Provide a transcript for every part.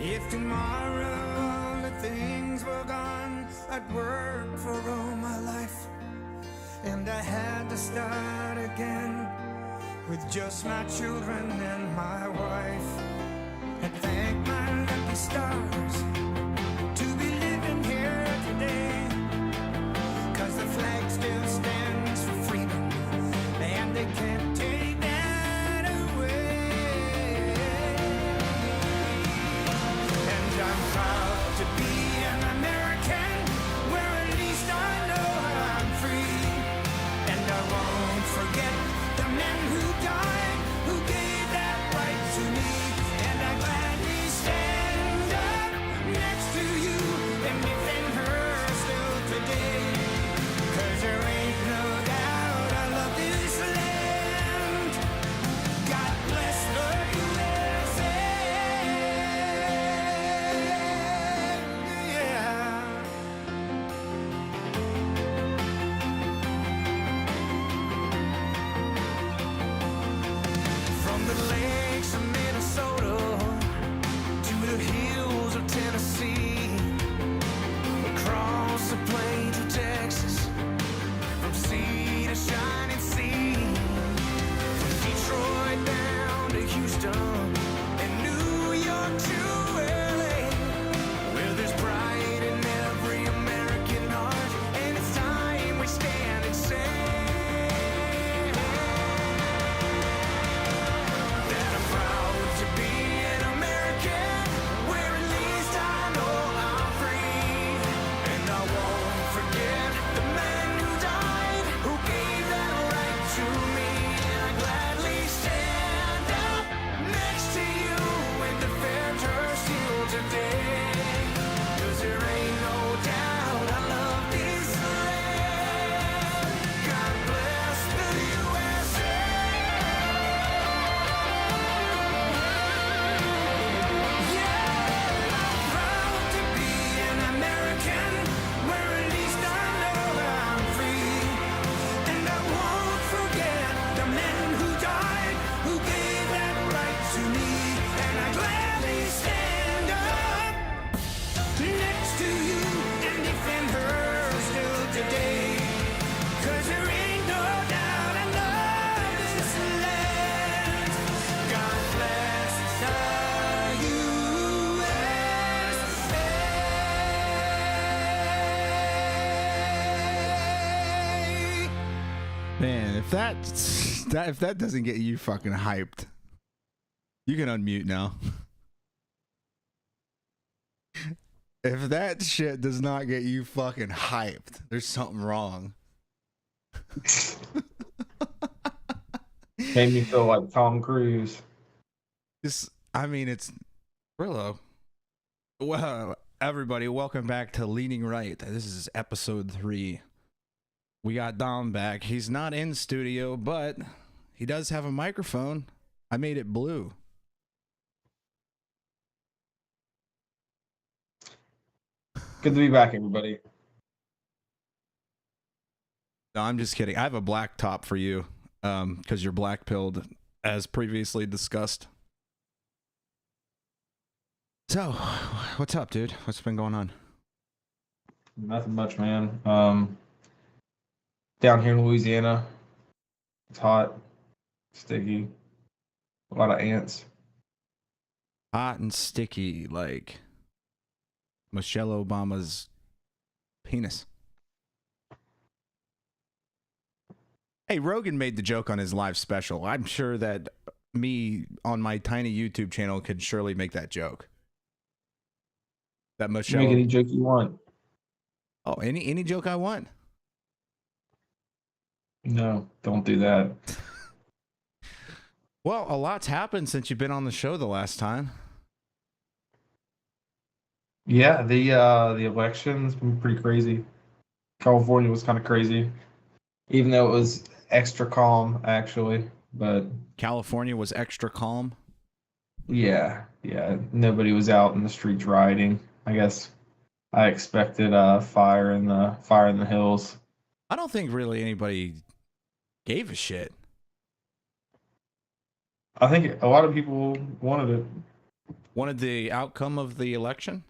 If tomorrow all the things were gone, I'd work for all my life, and I had to start again with just my children and my wife. And thank my lucky stars to be living here today, 'cause the flag still stands for freedom, and they can't take that away. And I'm proud to be an American, where at least I know I'm free. And I won't forget the men who died, who gave that right to me. And I gladly stand up next to you and defend her still today. 'Cause there ain't no doubt I love this land. God bless the USA. Yeah. From the lakes of Minnesota to the hills of Tennessee, across the plains of Texas, from sea to shining sea, from Detroit down to Houston and New York to LA, where there's pride in every American heart, and it's time we stand and say that I'm proud to be an American, where at least I know I'm free. And I won't forget the men who died, who gave that right to me. And I gladly stand up next to you and defend her still today. 'Cause there ain't no doubt I love this land. God bless the USA. Yeah, I'm proud to be an American, where at least I know I'm free. And I won't forget the men who died, who gave that right to me. And I gladly stand up next to you and defend her still today. 'Cause there ain't no doubt I love this land. God bless the USA. Man, if that doesn't get you fucking hyped, you can unmute now. If that shit does not get you fucking hyped, there's something wrong. Made me feel like Tom Cruise. I mean, it's Brillo. Well, everybody, welcome back to Leaning Right. This is episode 3. We got Dom back. He's not in studio, but he does have a microphone. I made it blue. Good to be back, everybody. No, I'm just kidding. I have a black top for you, because you're black pilled, as previously discussed. So, what's up, dude? What's been going on? Nothing much, man. Down here in Louisiana, it's hot, sticky, a lot of ants. Hot and sticky, like Michelle Obama's penis. Hey, Rogan made the joke on his live special. I'm sure that me on my tiny YouTube channel could surely make that joke. That You Michelle. make any joke you want. Oh, any joke I want. No, don't do that. Well, a lot's happened since you've been on the show the last time. Yeah, the election's been pretty crazy. California was kind of crazy, even though it was extra calm, actually. But California was extra calm. yeah, nobody was out in the streets rioting. I guess I expected fire in the hills. I don't think really anybody gave a shit. I think a lot of people wanted it. Wanted the outcome of the election?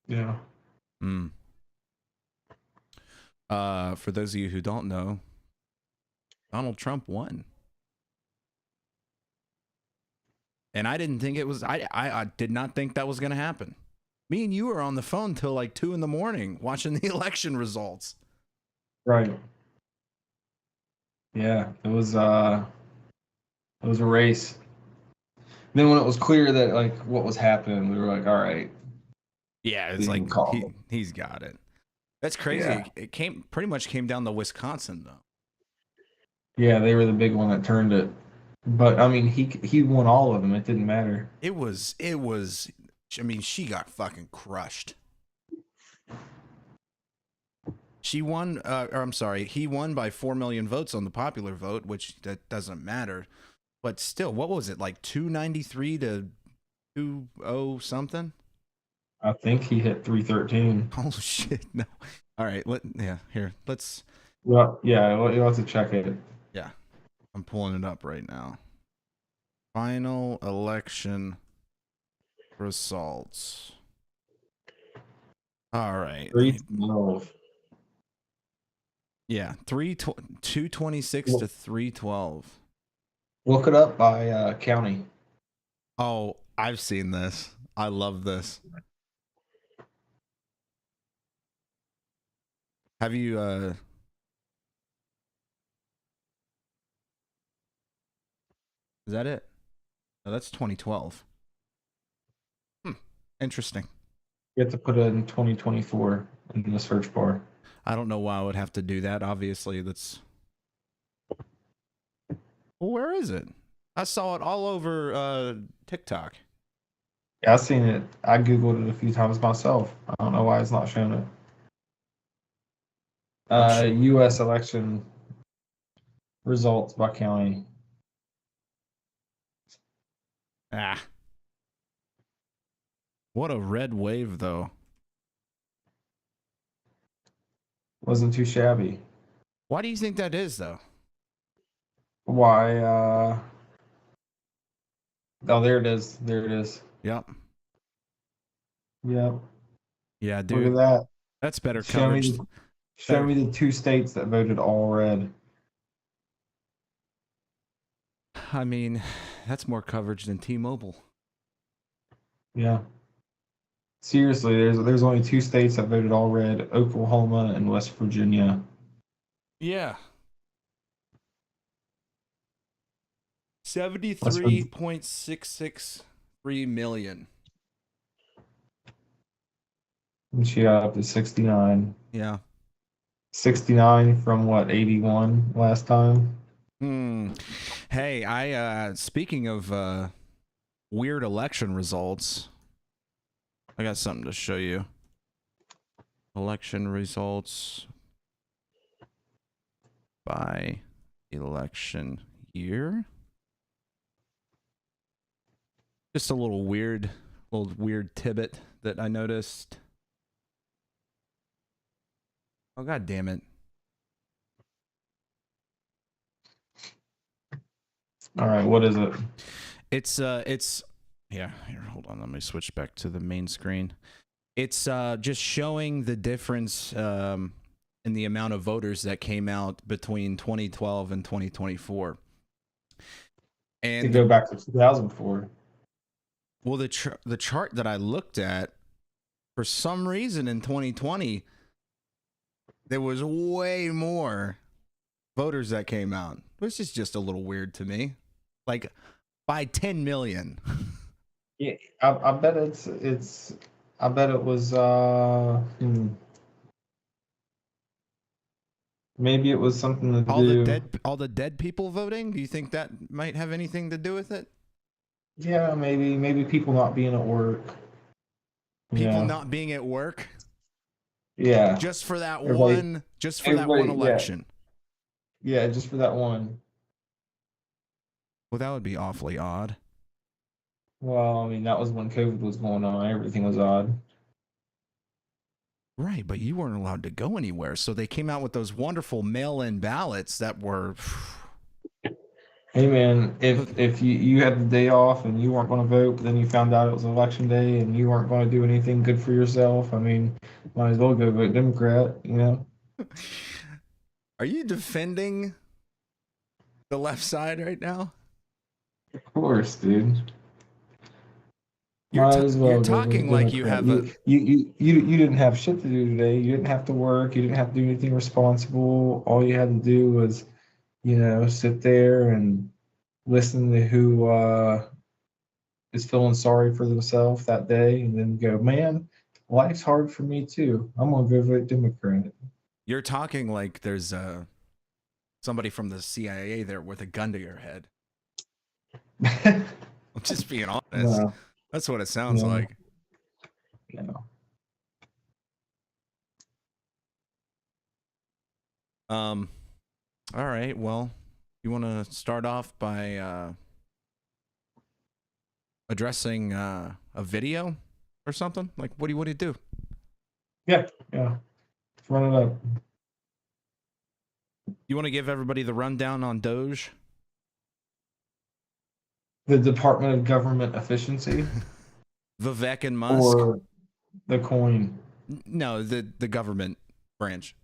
Yeah. Hmm. For those of you who don't know, Donald Trump won. And I didn't think it was, I did not think that was going to happen. Me and you were on the phone till like 2 a.m. watching the election results. Right. Yeah, it was a race. Then when it was clear that like what was happening, we were like, all right. Yeah, it's We like can call it. he's got it. That's crazy. Yeah. It pretty much came down to Wisconsin though. Yeah, they were the big one that turned it. But I mean, he won all of them. It didn't matter. It was I mean, she got fucking crushed. She won or I'm sorry, he won by 4 million votes on the popular vote, which that doesn't matter. But still, what was it? Like 293 to 20 something? I think he hit 313. Oh shit. No. All right, let's Well, yeah, you'll have to check it. yeah. I'm pulling it up right now. Final election results. All right. 312. Yeah, 226 to 312. Look it up by county. Oh, I've seen this. I love this. Have you is that it? No, that's 2012. Interesting. You have to put it in 2024 in the search bar. I don't know why I would have to do that. Obviously, that's. Well, where is it? I saw it all over TikTok. Yeah, I've seen it. I Googled it a few times myself. I don't know why it's not showing it. U.S. election results by county. Ah. What a red wave, though. Wasn't too shabby. Why do you think that is, though? Why? Oh, there it is. There it is. Yep. Yep. Yeah, Look dude. at that. That's better Show coverage. me the 2 states that voted all red. I mean, that's more coverage than T-Mobile. Yeah. Seriously, there's only 2 states that voted all red: Oklahoma and West Virginia. Yeah. 73.663 million. And she got up to 69. Yeah. 69 from what, 81 last time? Hey, I speaking of weird election results, I got something to show you. Election results by election year. Just a little weird tidbit that I noticed. Oh, god damn it. All right, what is it? It's yeah, here, hold on, let me switch back to the main screen. It's just showing the difference in the amount of voters that came out between 2012 and 2024. And To go back to 2004. well, the chart that I looked at, for some reason in 2020, there was way more voters that came out, which is just a little weird to me. Like by 10 million. Yeah, I bet it's I bet it was maybe it was something to do. All the dead people voting. Do you think that might have anything to do with it? Yeah, maybe people not being at work. People Yeah. not being at work Yeah. just for that Everybody- one election. Yeah, just for that one. Well, that would be awfully odd. Well, I mean, that was when COVID was going on. Everything was odd. Right, but you weren't allowed to go anywhere, so they came out with those wonderful mail-in ballots that were Hey man, if you had the day off and you weren't going to vote, but then you found out it was election day and you weren't going to do anything good for yourself, I mean, might as well go vote Democrat, you know? Are you defending the left side right now? Of course, dude. You're Might as you're well go vote talking like you Democrat. have a You didn't have shit to do today. You didn't have to work. You didn't have to do anything responsible. All you had to do was, sit there and listen to who is feeling sorry for themselves that day, and then go, man, life's hard for me too. I'm gonna go vote Democrat. you're talking like there's somebody from the CIA there with a gun to your head. I'm just being honest. No, That's what it sounds no, like. no. All right. Well, you want to start off by addressing a video or something? Like, what do you do? Yeah, yeah. Let's run it up. You want to give everybody the rundown on Doge? The Department of Government Efficiency Vivek and Musk? or the coin? No, the government branch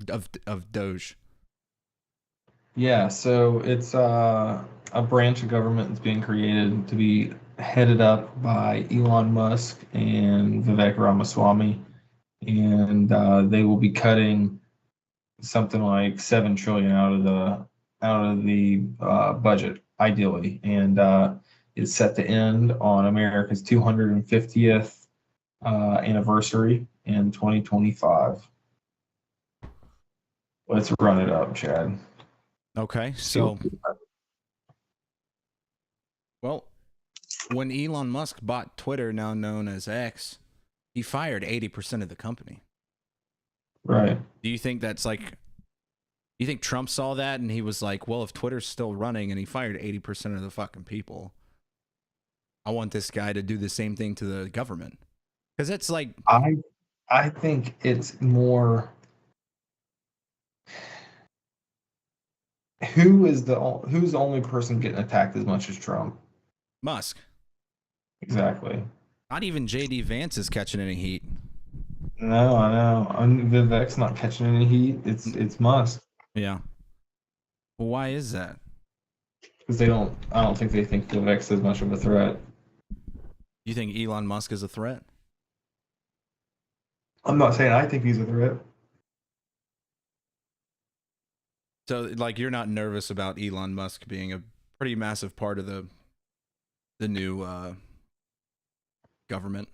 of Doge. Yeah, so it's a branch of government that's being created to be headed up by Elon Musk and Vivek Ramaswamy, and they will be cutting something like 7 trillion out of the budget, ideally, and it's set to end on America's 250th anniversary in 2025. Let's run it up, Chad. Okay, so well, when Elon Musk bought Twitter, now known as X, he fired 80% of the company. Right. Do you think that's like, you think Trump saw that and he was like, well, if Twitter's still running and he fired 80% of the fucking people, I want this guy to do the same thing to the government? Because it's like, I think it's more who's the only person getting attacked as much as Trump? Musk. Exactly. Not even JD Vance is catching any heat. No, I know. Vivek's not catching any heat. It's Musk Yeah. Well, why is that? because I don't think they think Vivek's as much of a threat. You think Elon Musk is a threat? I'm not saying I think he's a threat. So, like, you're not nervous about Elon Musk being a pretty massive part of the new government?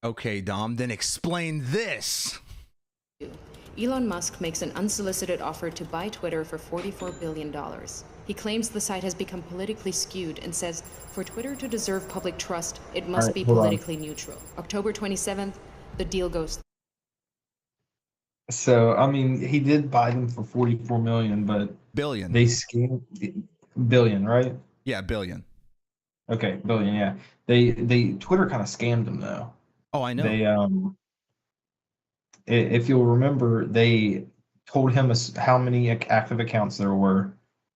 Okay, Dom, then explain this. Elon Musk makes an unsolicited offer to buy Twitter for $44 billion. He claims the site has become politically skewed and says for Twitter to deserve public trust, it must be politically neutral. October 27th, the deal goes. So, I mean, he did buy them for 44 million, but Billion. they scammed billion, right? Yeah, billion. Okay, billion, yeah. They Twitter kind of scammed him though. Oh, I know. They if you'll remember, they told him how many active accounts there were.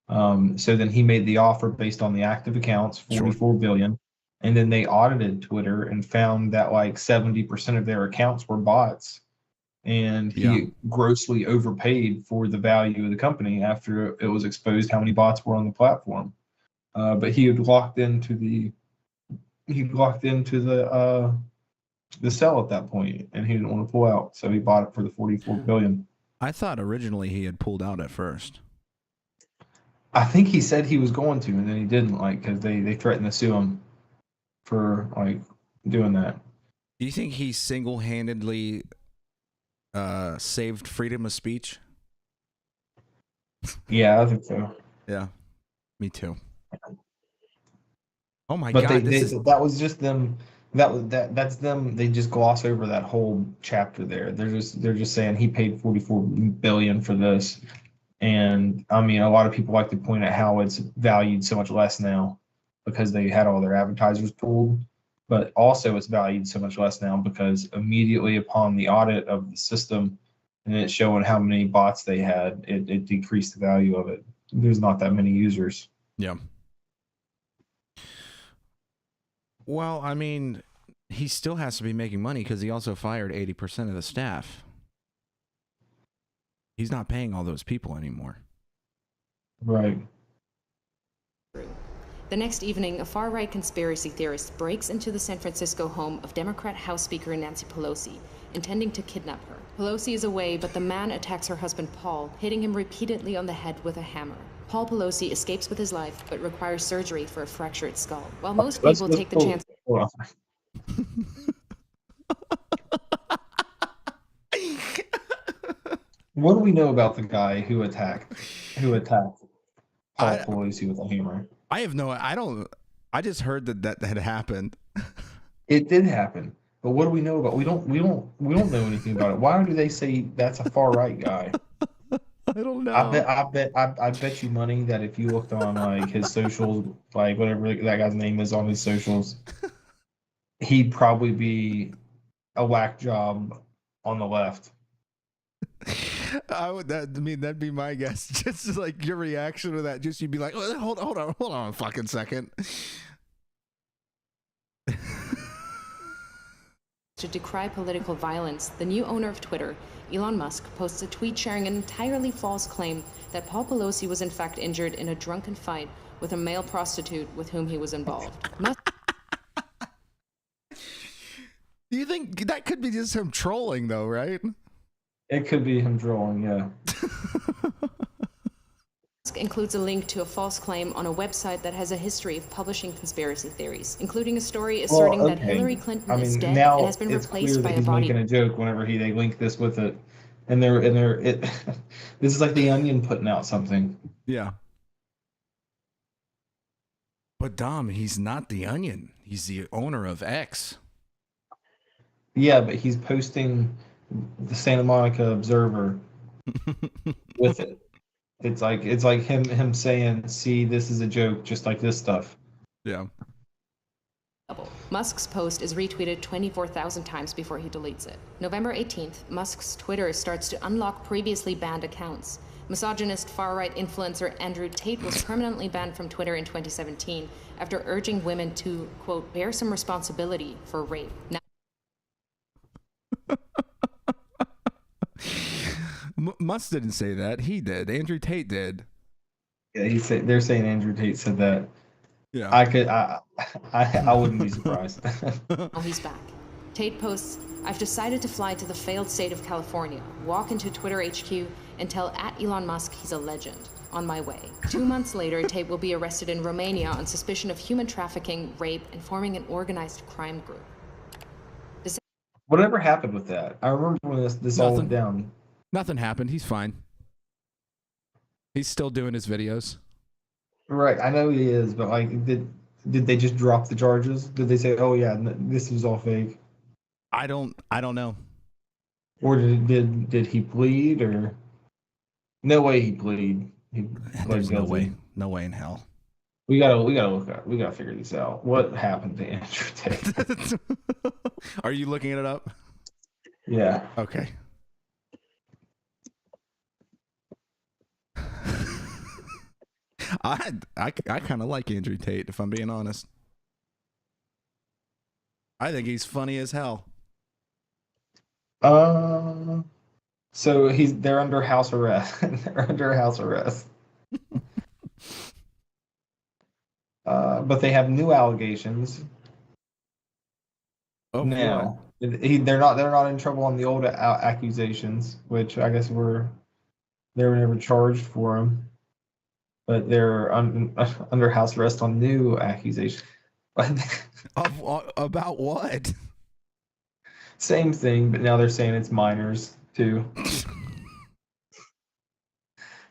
So then he made the offer based on the active accounts, 44 billion. And then they audited Twitter and found that like 70% of their accounts were bots. And he grossly overpaid for the value of the company after it was exposed how many bots were on the platform. But he had locked into the sell at that point, and he didn't want to pull out, so he bought it for the 44 billion. I thought originally he had pulled out at first. I think he said he was going to, and then he didn't, like, because they threatened to sue him for like doing that. Do you think he single-handedly saved freedom of speech? Yeah, I think so. Yeah, me too. Oh my But god, that was just them. That's them. They just gloss over that whole chapter there. They're just saying he paid 44 billion for this, and I mean, a lot of people like to point out how it's valued so much less now because they had all their advertisers pulled, but also it's valued so much less now because immediately upon the audit of the system, and it's showing how many bots they had. It decreased the value of it. There's not that many users. Yeah. Well, I mean, he still has to be making money because he also fired 80% of the staff. He's not paying all those people anymore. Right. The next evening, a far-right conspiracy theorist breaks into the San Francisco home of Democrat House Speaker Nancy Pelosi, intending to kidnap her. Pelosi is away, but the man attacks her husband Paul, hitting him repeatedly on the head with a hammer. Paul Pelosi escapes with his life, but requires surgery for a fractured skull. While most people take the chance... Hold on. What do we know about the guy who attacked Paul Pelosi with a hammer? I have no, I just heard that had happened. It did happen, but what do we know about? We don't know anything about it. Why do they say that's a far right guy? I don't know. I bet you money that if you looked on like his socials, like whatever that guy's name is on his socials, he'd probably be a whack job on the left. That'd be my guess. Just like your reaction to that, just you'd be like, oh, hold on a fucking second. To decry political violence, the new owner of Twitter, Elon Musk, posts a tweet sharing an entirely false claim that Paul Pelosi was in fact injured in a drunken fight with a male prostitute with whom he was involved. Do you think that could be just him trolling, though, right? It could be him trolling, yeah. Musk includes a link to a false claim on a website that has a history of publishing conspiracy theories, inclinging a story asserting that Hillary Clinton is dead and has been replaced by a body. Making a joke whenever they link this with it, and this is like the Onion putting out something. Yeah. But Dom, he's not the Onion. He's the owner of X. Yeah, but he's posting the Santa Monica Observer with it. It's like him saying, "See, this is a joke," just like this stuff. Yeah. Musk's post is retweeted 24,000 times before he deletes it. November 18th, Musk's Twitter starts to unlock previously banned accounts. Misogynist far-right influencer Andrew Tate was permanently banned from Twitter in 2017 after urging women to, quote, bear some responsibility for rape. Now Musk didn't say that. He did. Andrew Tate did. Yeah, they're saying Andrew Tate said that. Yeah. I wouldn't be surprised. Now he's back. Tate posts, I've decided to fly to the failed state of California, walk into Twitter HQ, and tell @Elon Musk he's a legend. On my way. 2 months later, Tate will be arrested in Romania on suspicion of human trafficking, rape, and forming an organized crime group. Whatever happened with that? I remember when this all went down. Nothing happened. He's fine. He's still doing his videos. Right, I know he is, but like, did they just drop the charges? Did they say, "Oh yeah, this was all fake"? I don't know. Or did he plead? Or no way he plead. There's no way in hell. We gotta figure this out. What happened to Andrew Tate? Are you looking it up? Yeah. Okay. I kind of like Andrew Tate, if I'm being honest. I think he's funny as hell. So they're under house arrest. They're under house arrest. But they have new allegations. Oh, now they're not in trouble on the old accusations, which I guess they were never charged for them. But they're under house arrest on new accusations. About what? Same thing, but now they're saying it's minors too.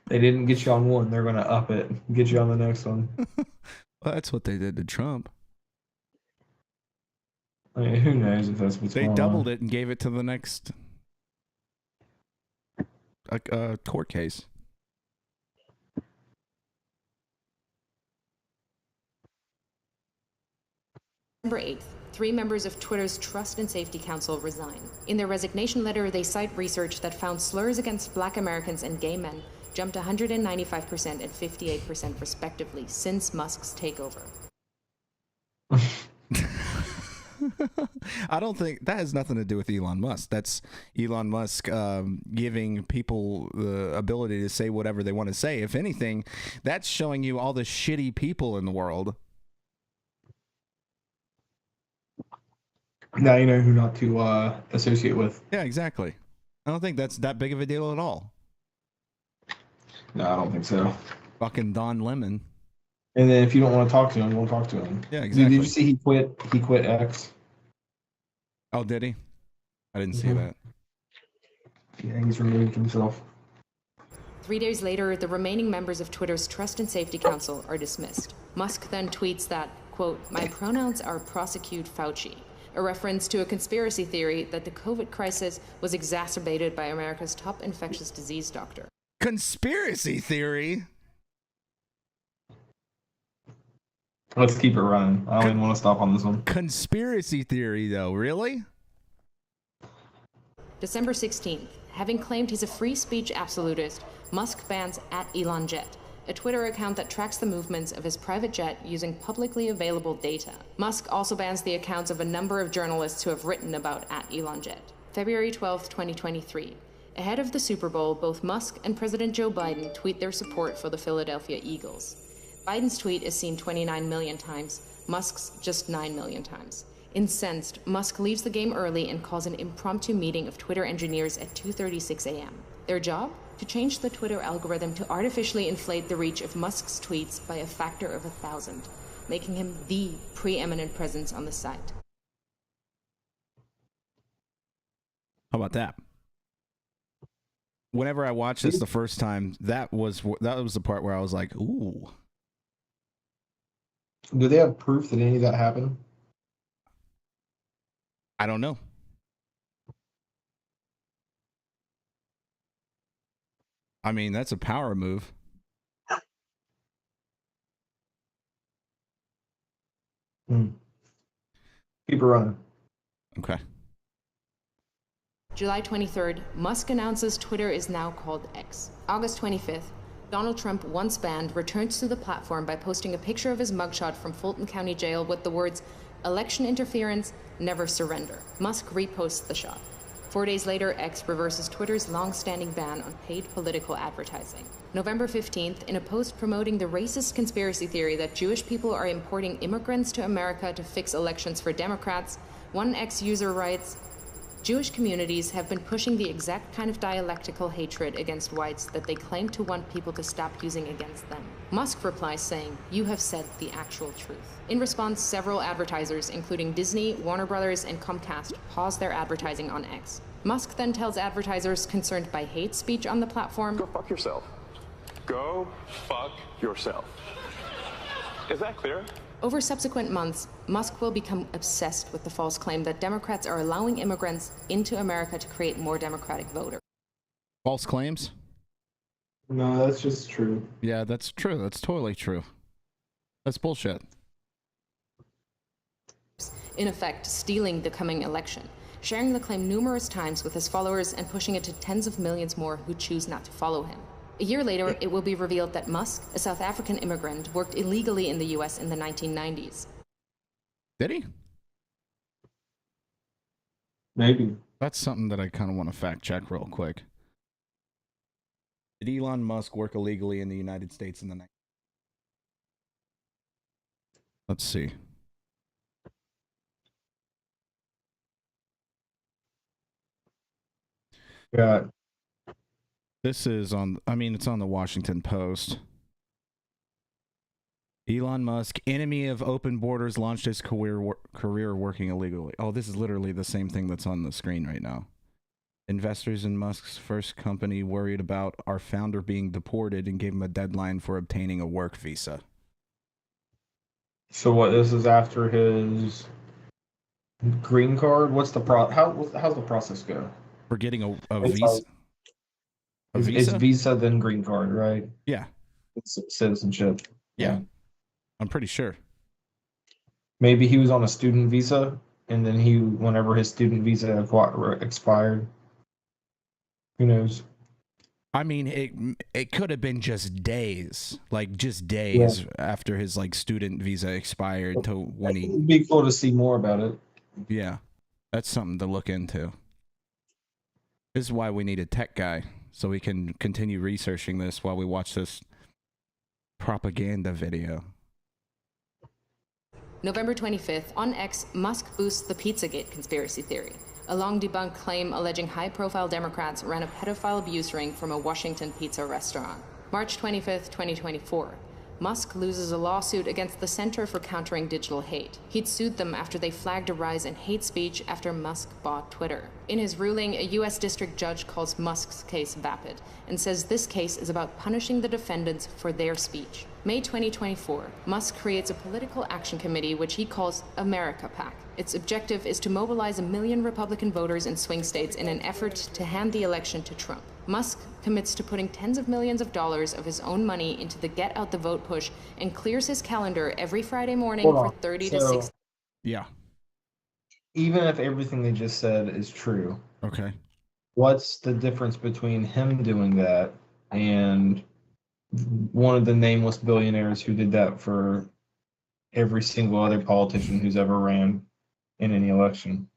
They didn't get you on one; they're going to up it, get you on the next one. Well, that's what they did to Trump. I mean, who knows if that's what's going on. They doubled it and gave it to the next court case. November 8th, 3 members of Twitter's Trust and Safety Council resign. In their resignation letter, they cite research that found slurs against Black Americans and gay men jumped 195% and 58% respectively since Musk's takeover. I don't think that has nothing to do with Elon Musk. That's Elon Musk giving people the ability to say whatever they want to say. If anything, that's showing you all the shitty people in the world. Now you know who not to associate with. Yeah, exactly. I don't think that's that big of a deal at all. No, I don't think so. Fucking Don Lemon. And then if you don't want to talk to him, don't talk to him. Yeah, exactly. Did you see he quit X? Oh, did he? I didn't see that. Yeah, he's removed himself. 3 days later, the remaining members of Twitter's Trust and Safety Council are dismissed. Musk then tweets that, quote, "My pronouns are prosecute Fauci," a reference to a conspiracy theory that the COVID crisis was exacerbated by America's top infectious disease doctor. Conspiracy theory? Let's keep it running. I don't even want to stop on this one. Conspiracy theory, though. Really? December 16th, having claimed he's a free speech absolutist, Musk bans @ElonJet, a Twitter account that tracks the movements of his private jet using publicly available data. Musk also bans the accounts of a number of journalists who have written about @ElonJet. February 12th, 2023. Ahead of the Super Bowl, both Musk and President Joe Biden tweet their support for the Philadelphia Eagles. Biden's tweet is seen 29 million times, Musk's just 9 million times. Incensed, Musk leaves the game early and calls an impromptu meeting of Twitter engineers at 2:36 a.m. Their job? To change the Twitter algorithm to artificially inflate the reach of Musk's tweets by a factor of 1,000, making him the preeminent presence on the site. How about that? Whenever I watched this the first time, that was the part where I was like, ooh. Do they have proof that any of that happened? I don't know. I mean, that's a power move. Keep it running. Okay. July 23rd, Musk announces Twitter is now called X. August 25th, Donald Trump, once banned, returns to the platform by posting a picture of his mugshot from Fulton County Jail with the words, "Election interference, never surrender." Musk reposts the shot. 4 days later, X reverses Twitter's long-standing ban on paid political advertising. November 15th, in a post promoting the racist conspiracy theory that Jewish people are importing immigrants to America to fix elections for Democrats, one X user writes, "Jewish communities have been pushing the exact kind of dialectical hatred against whites that they claim to want people to stop using against them." Musk replies saying, "You have said the actual truth." In response, several advertisers, including Disney, Warner Brothers, and Comcast, paused their advertising on X. Musk then tells advertisers concerned by hate speech on the platform, "Go fuck yourself. Go fuck yourself." Is that clear? Over subsequent months, Musk will become obsessed with the false claim that Democrats are allowing immigrants into America to create more Democratic voters. False claims? No, that's just true. Yeah, that's true. That's totally true. That's bullshit. In effect, stealing the coming election, sharing the claim numerous times with his followers and pushing it to tens of millions more who choose not to follow him. A year later, it will be revealed that Musk, a South African immigrant, worked illegally in the US in the 1990s. Did he? Maybe. That's something that I kind of want to fact check real quick. Did Elon Musk work illegally in the United States in the 90s? Let's see. Yeah. This is on, I mean, it's on the Washington Post. Elon Musk, enemy of open borders, launched his career working illegally. Oh, this is literally the same thing that's on the screen right now. Investors in Musk's first company worried about our founder being deported and gave him a deadline for obtaining a work visa. So what? This is after his green card. What's the how's the process go? For getting a It's visa? A It's visa? visa then green card, right? Yeah, It's citizenship. yeah. I'm pretty sure. Maybe he was on a student visa and then whenever his student visa expired, who knows? I mean, it could have been just days, like just Yeah. days after his like student visa expired to when he. It'd be cool to see more about it. Yeah, that's something to look into. This is why we need a tech guy, so we can continue researching this while we watch this propaganda video. November 25th, on X, Musk boosts the Pizzagate conspiracy theory, a long-debunked claim alleging high-profile Democrats ran a pedophile abuse ring from a Washington pizza restaurant. March 25th, 2024. Musk loses a lawsuit against the Center for Countering Digital Hate. He'd sued them after they flagged a rise in hate speech after Musk bought Twitter. In his ruling, a U.S. district judge calls Musk's case vapid and says this case is about punishing the defendants for their speech. May 2024, Musk creates a political action committee which he calls America PAC. Its objective is to mobilize 1 million Republican voters in swing states in an effort to hand the election to Trump. Musk commits to putting tens of millions of dollars of his own money into the Get Out the Vote push and clears his calendar every Friday morning Hold for on. 30 to So- 60. Yeah. Even if everything they just said is true, Okay. what's the difference between him doing that and one of the nameless billionaires who did that for every single other politician who's ever ran in any election?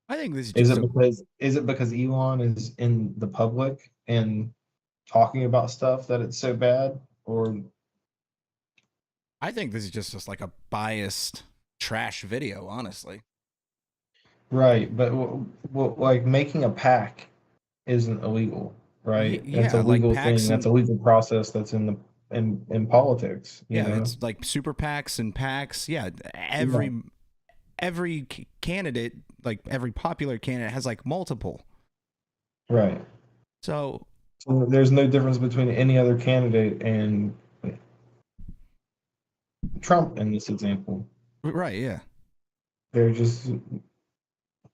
I think this is Is just it because Elon is in the public and talking about stuff that it's so bad, or I think this is just like a biased trash video, honestly. right? But like making a PAC isn't illegal, right? Yeah, It's a like legal PACs thing. That's a legal process that's in politics. You Yeah, know? it's like super PACs and PACs. Yeah, every candidate, like every popular candidate, has like multiple. Right. So So there's no difference between any other candidate and Trump in this example. right, yeah. They're just.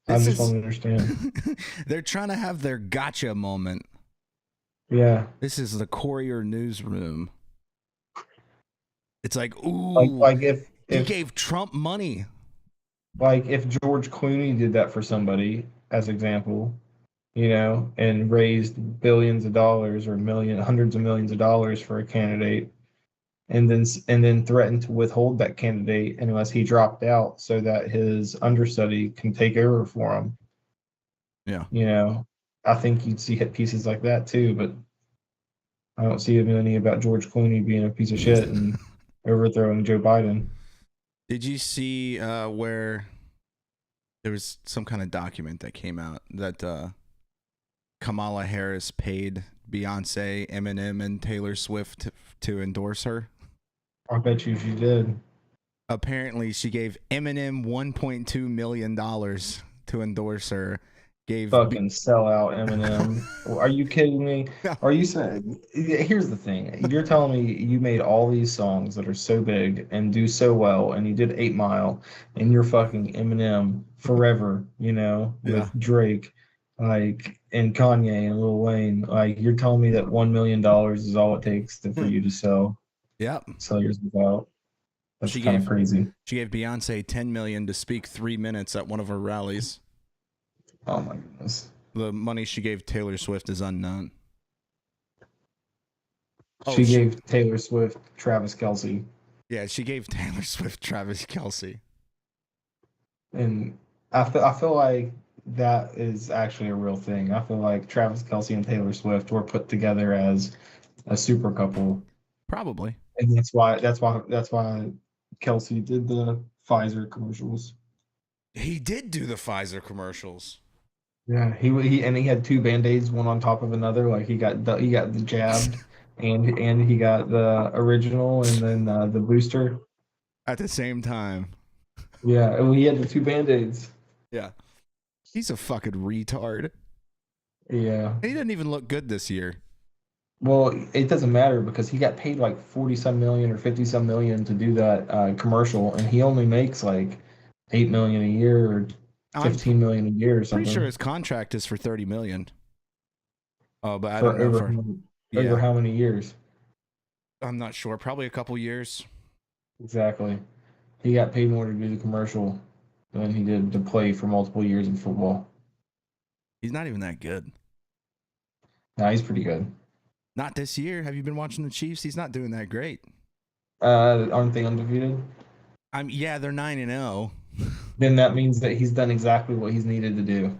I This just is- don't understand. They're trying to have their gotcha moment. Yeah. This is the Courier newsroom. It's like, ooh, Like he if gave Trump money. like if George Clooney did that for somebody, as example, you know, and raised billions of dollars or hundreds of millions of dollars for a candidate, and then threatened to withhold that candidate unless he dropped out so that his understudy can take over for him. Yeah. You know, I think you'd see hit pieces like that too, but I don't see any about George Clooney being a piece of shit and overthrowing Joe Biden. Did you see where there was some kind of document that came out that Kamala Harris paid Beyonce, Eminem, and Taylor Swift to endorse her? I bet you she did. Apparently, she gave Eminem $1.2 million to endorse her. Gave Fucking sellout Eminem. Are you kidding me? Yeah. Are you saying? Here's the thing. You're telling me you made all these songs that are so big and do so well, and you did 8 Mile, and you're fucking Eminem forever, you know, with Yeah. Drake, like, and Kanye and Lil Wayne. Like, you're telling me that $1 million is all it takes for you to sell Yep. yours out? That's She kind of gave- crazy. She gave Beyonce $10 million to speak 3 minutes at one of her rallies. Oh my goodness. The money she gave Taylor Swift is unknown. Oh, She gave Taylor Swift Travis Kelce. Yeah, she gave Taylor Swift Travis Kelce. And I feel like that is actually a real thing. I feel like Travis Kelce and Taylor Swift were put together as a super couple, Probably. and that's why Kelce did the Pfizer commercials. He did do the Pfizer commercials. Yeah, he had 2 Band-Aids, one on top of another. Like he got the jabbed, and he got the original, and then the booster. At the same time. Yeah, and he had the 2 Band-Aids. Yeah. He's a fucking retard. Yeah. He didn't even look good this year. Well, it doesn't matter because he got paid like 40-some million or 50-some million to do that commercial, and he only makes like 8 million a year or I'm 15 million a year or something. pretty sure his contract is for 30 million. Oh, but I for don't know over, for over how many years? I'm not sure. Probably a couple years. Exactly. He got paid more to do the commercial. than he did to play for multiple years in football. He's not even that good. Nah, he's pretty good. Not this year. Have you been watching the Chiefs? He's not doing that great. Aren't they undefeated? Yeah, they're 9-0. Then that means that he's done exactly what he's needed to do.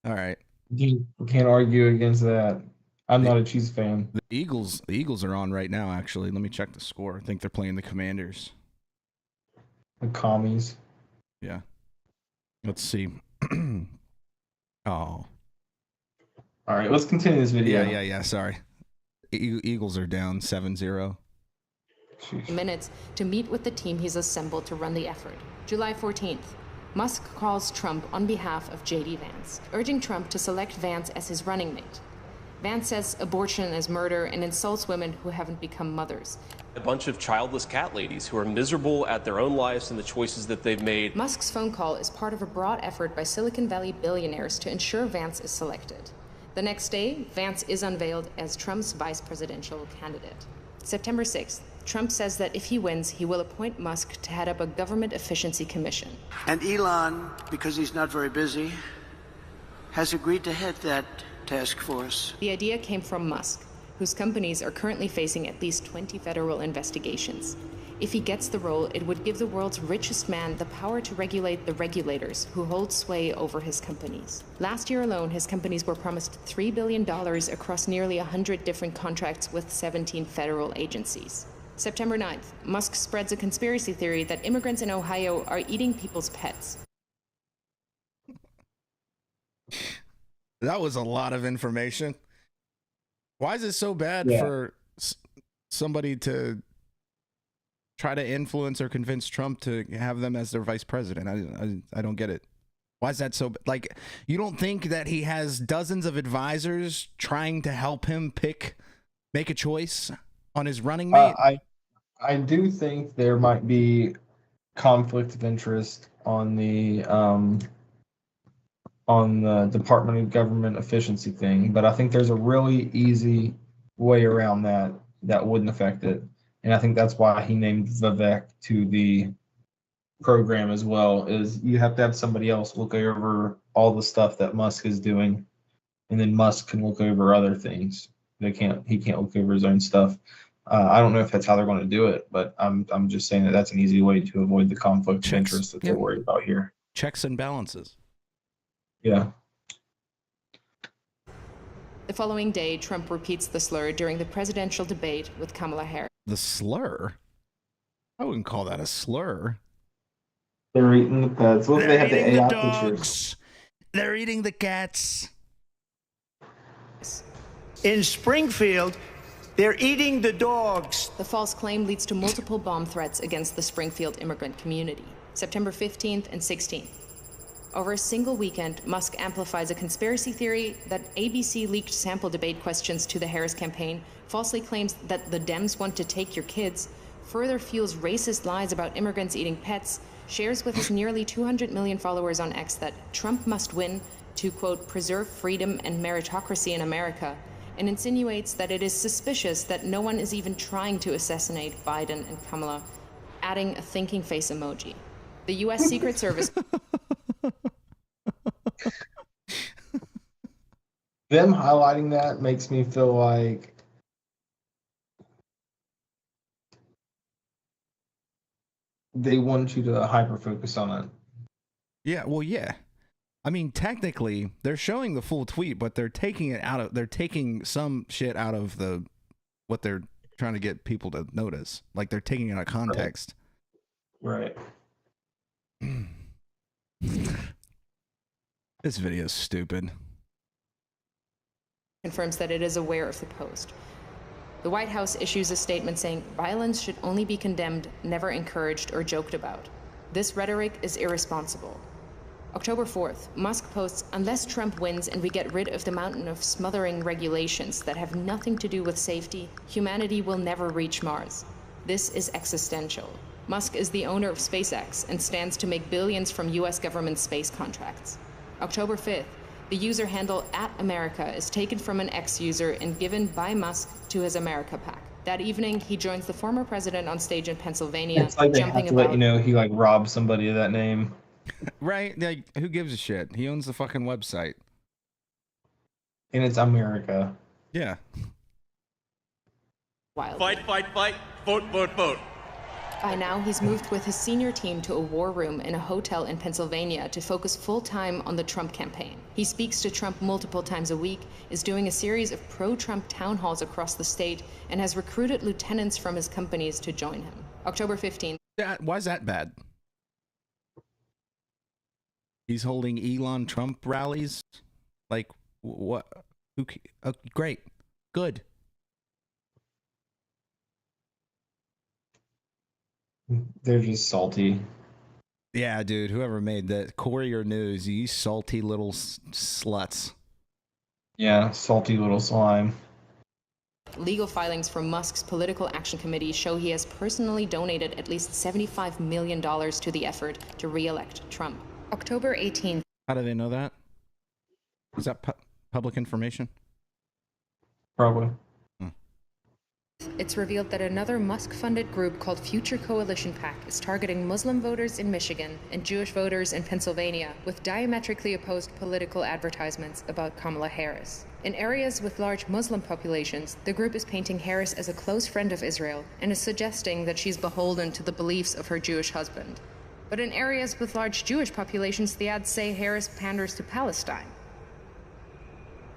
All right. We can't argue against that. I'm not a Chiefs fan. The Eagles are on right now, actually. Let me check the score. I think they're playing the Commanders. The commies. Yeah. Let's see. Oh. All right, let's continue this video. Yeah. Sorry. Eagles are down 7-0. Sheesh. Minutes to meet with the team he's assembled to run the effort. July 14th, Musk calls Trump on behalf of J.D. Vance, urging Trump to select Vance as his running mate. Vance says abortion is murder and insults women who haven't become mothers. A bunch of childless cat ladies who are miserable at their own lives and the choices that they've made. Musk's phone call is part of a broad effort by Silicon Valley billionaires to ensure Vance is selected. The next day, Vance is unveiled as Trump's vice presidential candidate. September 6th, Trump says that if he wins, he will appoint Musk to head up a government efficiency commission. And Elon, because he's not very busy, has agreed to head that task force. The idea came from Musk, whose companies are currently facing at least 20 federal investigations. If he gets the role, it would give the world's richest man the power to regulate the regulators who hold sway over his companies. Last year alone, his companies were promised $3 billion across nearly 100 different contracts with 17 federal agencies. September 9th, Musk spreads a conspiracy theory that immigrants in Ohio are eating people's pets. That was a lot of information. Why is it so bad for somebody to try to influence or convince Trump to have them as their vice president? I don't get it. Why is that so? Like, you don't think that he has dozens of advisors trying to help him make a choice on his running mate? I do think there might be conflict of interest on the Department of Government efficiency thing, but I think there's a really easy way around that wouldn't affect it. And I think that's why he named Vivek to the program as well, is you have to have somebody else look over all the stuff that Musk is doing, and then Musk can look over other things. He can't look over his own stuff. I don't know if that's how they're going to do it, but I'm just saying that that's an easy way to avoid the conflict of interest that they're worried about here. Checks and balances. Yeah. The following day, Trump repeats the slur during the presidential debate with Kamala Harris. The slur? I wouldn't call that a slur. They're eating the pets. Look, they have the eating AI the dogs. pictures. They're eating the cats. In Springfield, they're eating the dogs. The false claim leads to multiple bomb threats against the Springfield immigrant community, September 15th and 16th. Over a single weekend, Musk amplifies a conspiracy theory that ABC leaked sample debate questions to the Harris campaign, falsely claims that the Dems want to take your kids, further fuels racist lies about immigrants eating pets, shares with his nearly 200 million followers on X that Trump must win to, quote, preserve freedom and meritocracy in America, and insinuates that it is suspicious that no one is even trying to assassinate Biden and Kamala, adding a thinking face emoji. The U.S. Secret Service... Them highlighting that makes me feel like they want you to hyper focus on it. Yeah, well, yeah. I mean, technically, they're showing the full tweet, but they're taking some shit out of what they're trying to get people to notice. Like, they're taking it out of context. Right. This video is stupid. confirms that it is aware of the post. The White House issues a statement saying violence should only be condemned, never encouraged or joked about. This rhetoric is irresponsible. October 4th, Musk posts, unless Trump wins and we get rid of the mountain of smothering regulations that have nothing to do with safety, humanity will never reach Mars. This is existential. Musk is the owner of SpaceX and stands to make billions from US government space contracts. October 5th, the user handle @America is taken from an X user and given by Musk to his America PAC. That evening, he joins the former president on stage in Pennsylvania, It's like they have jumping to let about. you know he like robbed somebody of that name. Right? Like, who gives a shit? He owns the fucking website. And it's America. Yeah. Wildly. Fight, fight, fight. Vote, vote, vote. By now, he's moved with his senior team to a war room in a hotel in Pennsylvania to focus full-time on the Trump campaign. He speaks to Trump multiple times a week, is doing a series of pro-Trump town halls across the state, and has recruited lieutenants from his companies to join him. October 15th. Why is that bad? He's holding Elon Trump rallies? Like, what? Great. Good. They're just salty. Yeah, dude. Whoever made that Courier News, you salty little sluts. Yeah, salty little slime. Legal filings from Musk's Political Action Committee show he has personally donated at least $75 million to the effort to re-elect Trump. October 18th. How do they know that? Is that public information? Probably. It's revealed that another Musk-funded group called Future Coalition PAC is targeting Muslim voters in Michigan and Jewish voters in Pennsylvania with diametrically opposed political advertisements about Kamala Harris. In areas with large Muslim populations, the group is painting Harris as a close friend of Israel and is suggesting that she's beholden to the beliefs of her Jewish husband. But in areas with large Jewish populations, the ads say Harris panders to Palestine.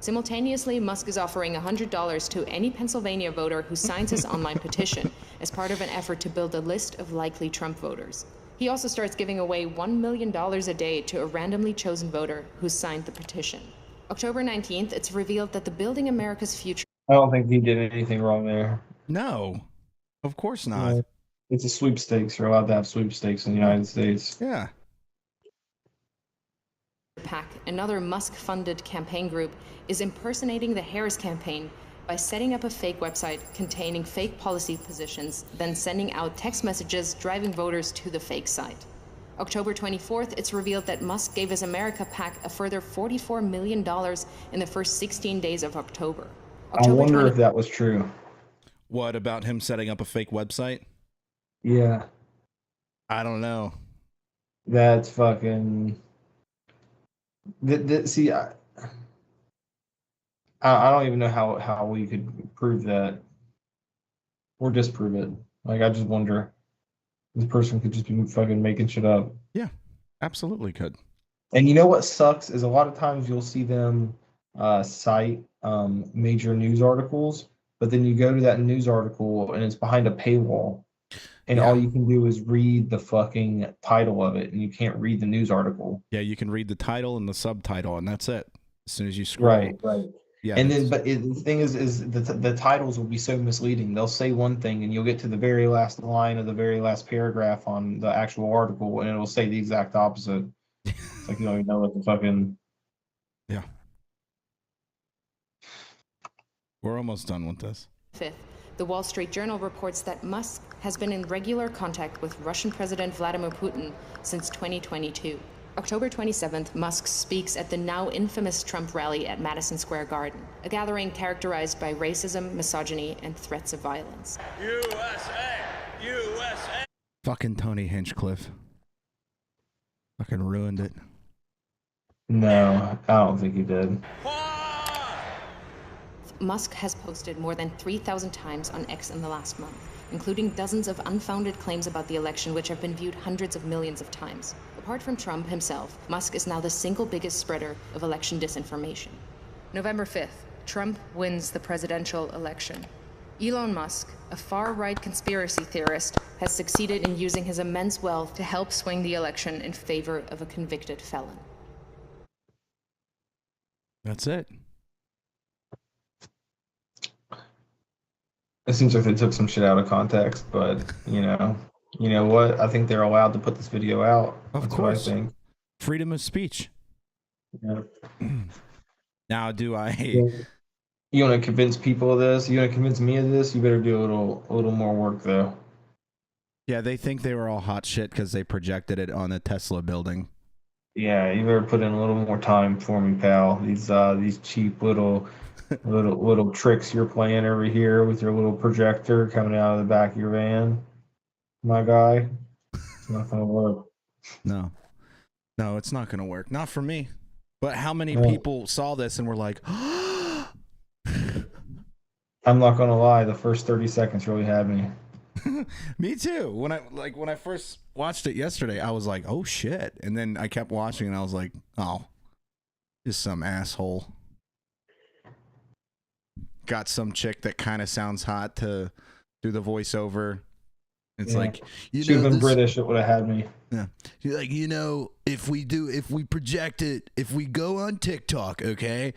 Simultaneously, Musk is offering $100 to any Pennsylvania voter who signs his online petition as part of an effort to build a list of likely Trump voters. He also starts giving away $1 million a day to a randomly chosen voter who signed the petition. October 19th, it's revealed that the Building America's Future... I don't think he did anything wrong there. No, of course not. It's a sweepstakes. You're allowed to have sweepstakes in the United States. Yeah. PAC, another Musk-funded campaign group, is impersonating the Harris campaign by setting up a fake website containing fake policy positions, then sending out text messages driving voters to the fake site. October 24th, it's revealed that Musk gave his America PAC a further $44 million in the first 16 days of October. I wonder if that was true. What about him setting up a fake website? Yeah. I don't know. That's fucking... See, I don't even know how we could prove that or disprove it. Like, I just wonder. This person could just be fucking making shit up. Yeah, absolutely could. And you know what sucks is a lot of times you'll see them cite major news articles, but then you go to that news article and it's behind a paywall. And all you can do is read the fucking title of it, and you can't read the news article. Yeah, you can read the title and the subtitle, and that's it. As soon as you scroll. Right. Yeah. And then, but the thing is the titles will be so misleading. They'll say one thing, and you'll get to the very last line of the very last paragraph on the actual article, and it'll say the exact opposite. It's like you don't even know what the fucking. Yeah. We're almost done with this. 5th, the Wall Street Journal reports that Musk has been in regular contact with Russian President Vladimir Putin since 2022. October 27th, Musk speaks at the now infamous Trump rally at Madison Square Garden, a gathering characterized by racism, misogyny, and threats of violence. USA! USA! Fucking Tony Hinchcliffe. Fucking ruined it. No, I don't think he did. Musk has posted more than 3,000 times on X in the last month, including dozens of unfounded claims about the election which have been viewed hundreds of millions of times. Apart from Trump himself, Musk is now the single biggest spreader of election disinformation. November 5th, Trump wins the presidential election. Elon Musk, a far-right conspiracy theorist, has succeeded in using his immense wealth to help swing the election in favor of a convicted felon. That's it. It seems like they took some shit out of context, but you know what? I think they're allowed to put this video out. Of That's course. what I think. Freedom of speech. Yeah. Now, do I... You want to convince people of this? You want to convince me of this? You better do a little more work, though. Yeah, they think they were all hot shit because they projected it on a Tesla building. Yeah, you better put in a little more time for me, pal. These cheap little tricks you're playing over here with your little projector coming out of the back of your van, my guy. It's not gonna work. No, no, it's not gonna work. Not for me. But how many No. people saw this and were like, I'm not gonna lie, the first 30 seconds really had me. me too. When I first watched it yesterday, I was like, oh shit. And then I kept watching and I was like, oh, just some asshole. Got some chick that kind of sounds hot to do the voiceover. It's Yeah. like, you Should know, have been this, British, it would have had me. yeah. You're like, you know, if we project it, if we go on TikTok, okay,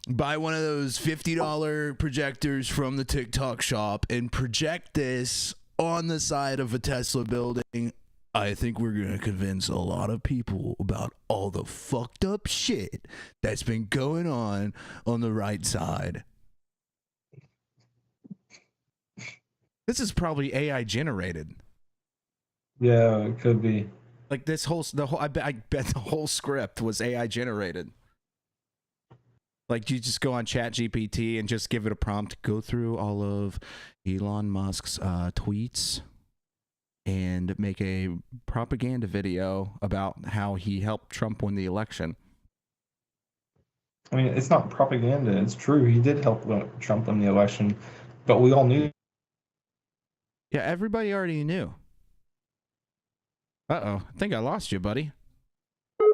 buy one of those $50 projectors from the TikTok shop and project this on the side of a Tesla building, I think we're going to convince a lot of people about all the fucked up shit that's been going on the right side. This is probably AI generated. Yeah, it could be. Like I bet the whole script was AI generated. Like you just go on ChatGPT and just give it a prompt, go through all of Elon Musk's tweets and make a propaganda video about how he helped Trump win the election. I mean, it's not propaganda. It's true. He did help Trump win the election, but we all knew. Yeah, everybody already knew. Uh-oh, I think I lost you, buddy.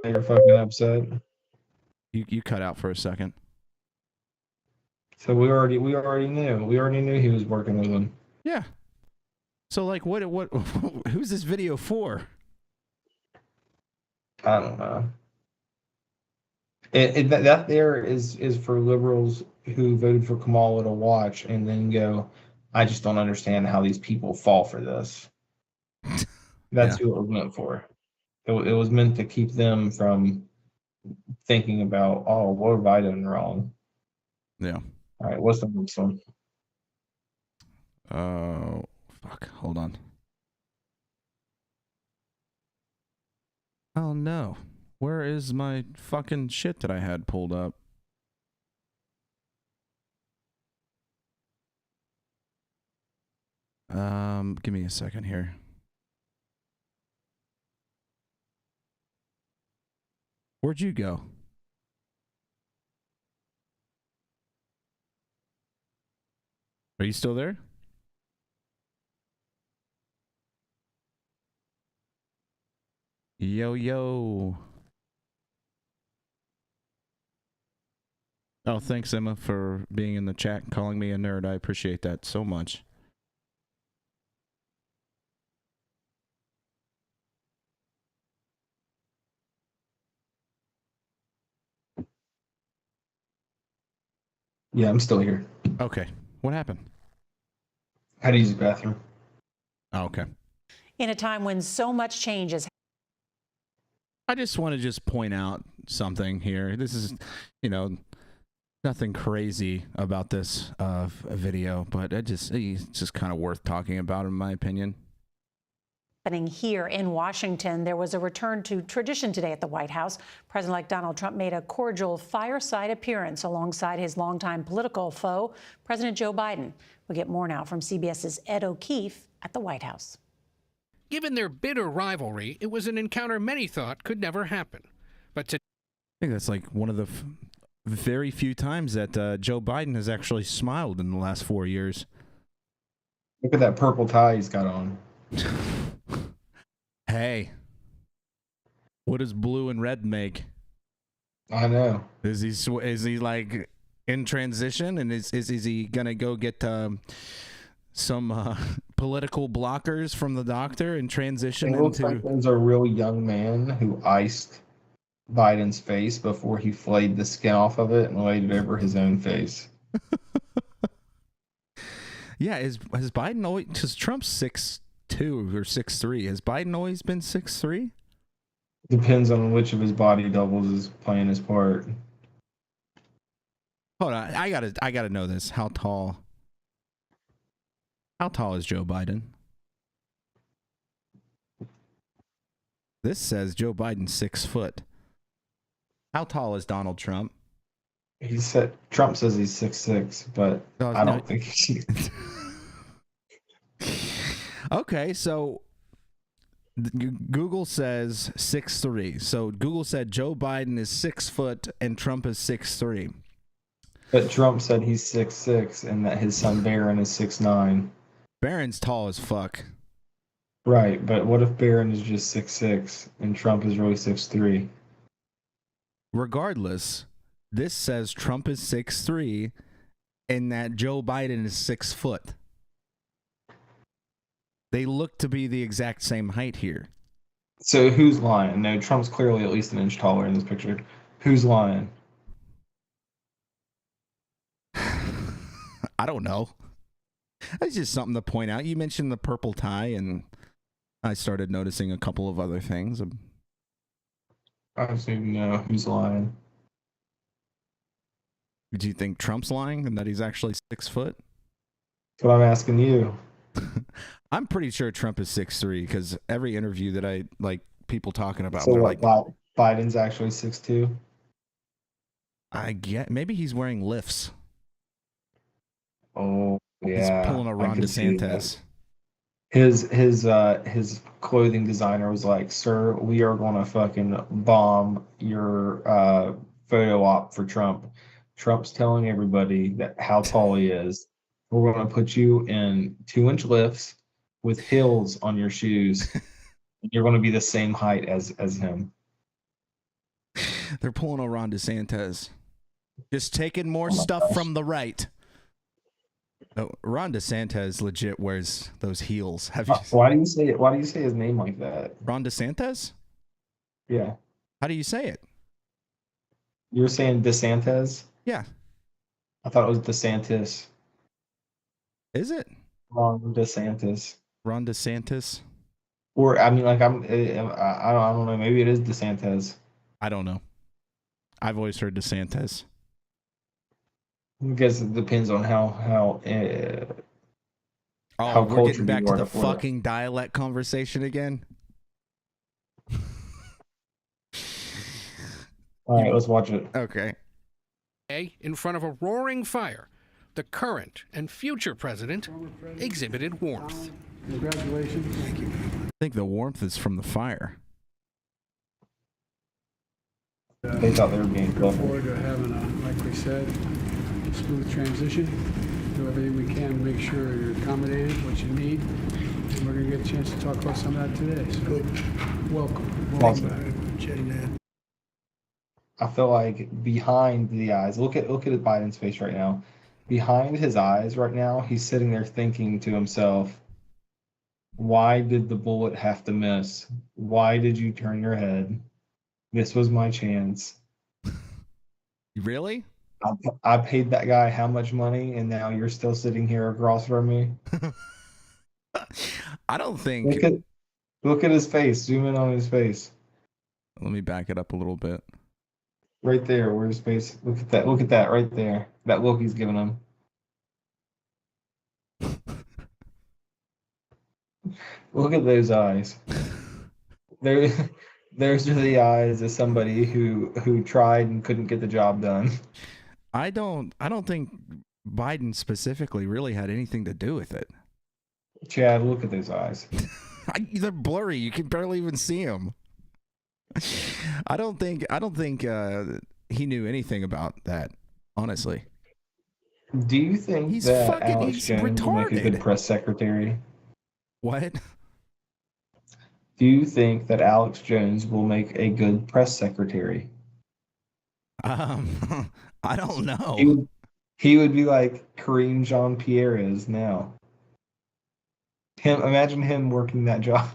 They were fucking upset. You cut out for a second. So we already knew. We already knew he was working with them. Yeah. So like, what? Who's this video for? I don't know. That there is for liberals who voted for Kamala to watch and then go, I just don't understand how these people fall for this. That's who it was meant for. It was meant to keep them from thinking about, oh, what have I done wrong? Yeah. All right, what's the next one? Oh, fuck. Hold on. Oh, no. Where is my fucking shit that I had pulled up? Give me a second here. Where'd you go? Are you still there? Yo, yo. Oh, thanks, Emma, for being in the chat and calling me a nerd. I appreciate that so much. Yeah, I'm still here. Okay. What happened? I had to use the bathroom. Oh, okay. In a time when so much change is. I just want to point out something here. This is, you know, nothing crazy about this video, but it's just kind of worth talking about, in my opinion. Happening here in Washington, there was a return to tradition today at the White House. President-elect Donald Trump made a cordial fireside appearance alongside his longtime political foe, President Joe Biden. We'll get more now from CBS's Ed O'Keefe at the White House. Given their bitter rivalry, it was an encounter many thought could never happen. But I think that's like one of the very few times that Joe Biden has actually smiled in the last 4 years. Look at that purple tie he's got on. Hey, what does blue and red make? I know. Is he like in transition, and is he gonna go get some political blockers from the doctor and transition It looks into? like there's a real young man who iced Biden's face before he flayed the skin off of it and laid it over his own face. Yeah, has Biden always? Because Trump's 6'2" or 6'3". Has Biden always been 6'3"? Depends on which of his body doubles is playing his part. Hold on, I gotta know this. How tall? How tall is Joe Biden? This says Joe Biden 6 foot. How tall is Donald Trump? He said Trump says he's 6'6", but I don't think he's. Okay, so Google says 6'3". So Google said Joe Biden is 6 foot and Trump is 6'3". But Trump said he's 6'6" and that his son Barron is 6'9". Barron's tall as fuck. Right, but what if Barron is just 6'6" and Trump is really 6'3"? Regardless, this says Trump is 6'3" and that Joe Biden is 6 foot. They look to be the exact same height here. So who's lying? No, Trump's clearly at least an inch taller in this picture. Who's lying? I don't know. That's just something to point out. You mentioned the purple tie, and I started noticing a couple of other things. I just need to know who's lying. Do you think Trump's lying and that he's actually 6 foot? That's what I'm asking you. I'm pretty sure Trump is 6'3" because every interview that I like people talking about, So they're what, like, Biden's actually 6'2"? I get maybe he's wearing lifts. Oh yeah, He's pulling a Ron DeSantis. His clothing designer was like, "Sir, we are gonna fucking bomb your photo op for Trump. Trump's telling everybody that how tall he is. We're gonna put you in 2-inch lifts with heels on your shoes. You're gonna be the same height as him." They're pulling a Ron DeSantis. Just taking more stuff from the right. Oh, Ron DeSantis legit wears those heels. Have you? Why do you say it? Why do you say his name like that? Ron DeSantis? Yeah. How do you say it? You're saying DeSantis? Yeah. I thought it was DeSantis. Is it? Ron DeSantis. Ron DeSantis? Or I mean, like I don't know. Maybe it is DeSantis. I don't know. I've always heard DeSantis. I guess it depends on how we're getting cultured back you to are the for it. fucking dialect conversation again. All right, let's watch it. Okay. In front of a roaring fire, the current and future president exhibited warmth. Congratulations. Thank you. I think the warmth is from the fire. They thought they were being Look clever. forward to having like we said, a smooth transition. Do everything we can to make sure you're accommodated, what you need. And we're going to get a chance to talk about some of that today. So, welcome. Welcome. I feel like behind the eyes, look at Biden's face right now. Behind his eyes right now, he's sitting there thinking to himself, why did the bullet have to miss? Why did you turn your head? This was my chance. Really? I paid that guy how much money, and now you're still sitting here across from me? I don't think... Look at his face. Zoom in on his face. Let me back it up a little bit. Right there, where's his face? Look at that. Look at that right there. That look he's giving him. Look at those eyes. Those are the eyes of somebody who tried and couldn't get the job done. I don't think Biden specifically really had anything to do with it. Chad, look at those eyes. They're blurry. You can barely even see them. I don't think he knew anything about that, honestly. Do you think he's that Alex Jones will make a good press secretary? What? Do you think that Alex Jones will make a good press secretary? I don't know. He would be like Kareem Jean-Pierre is now. Imagine him working that job.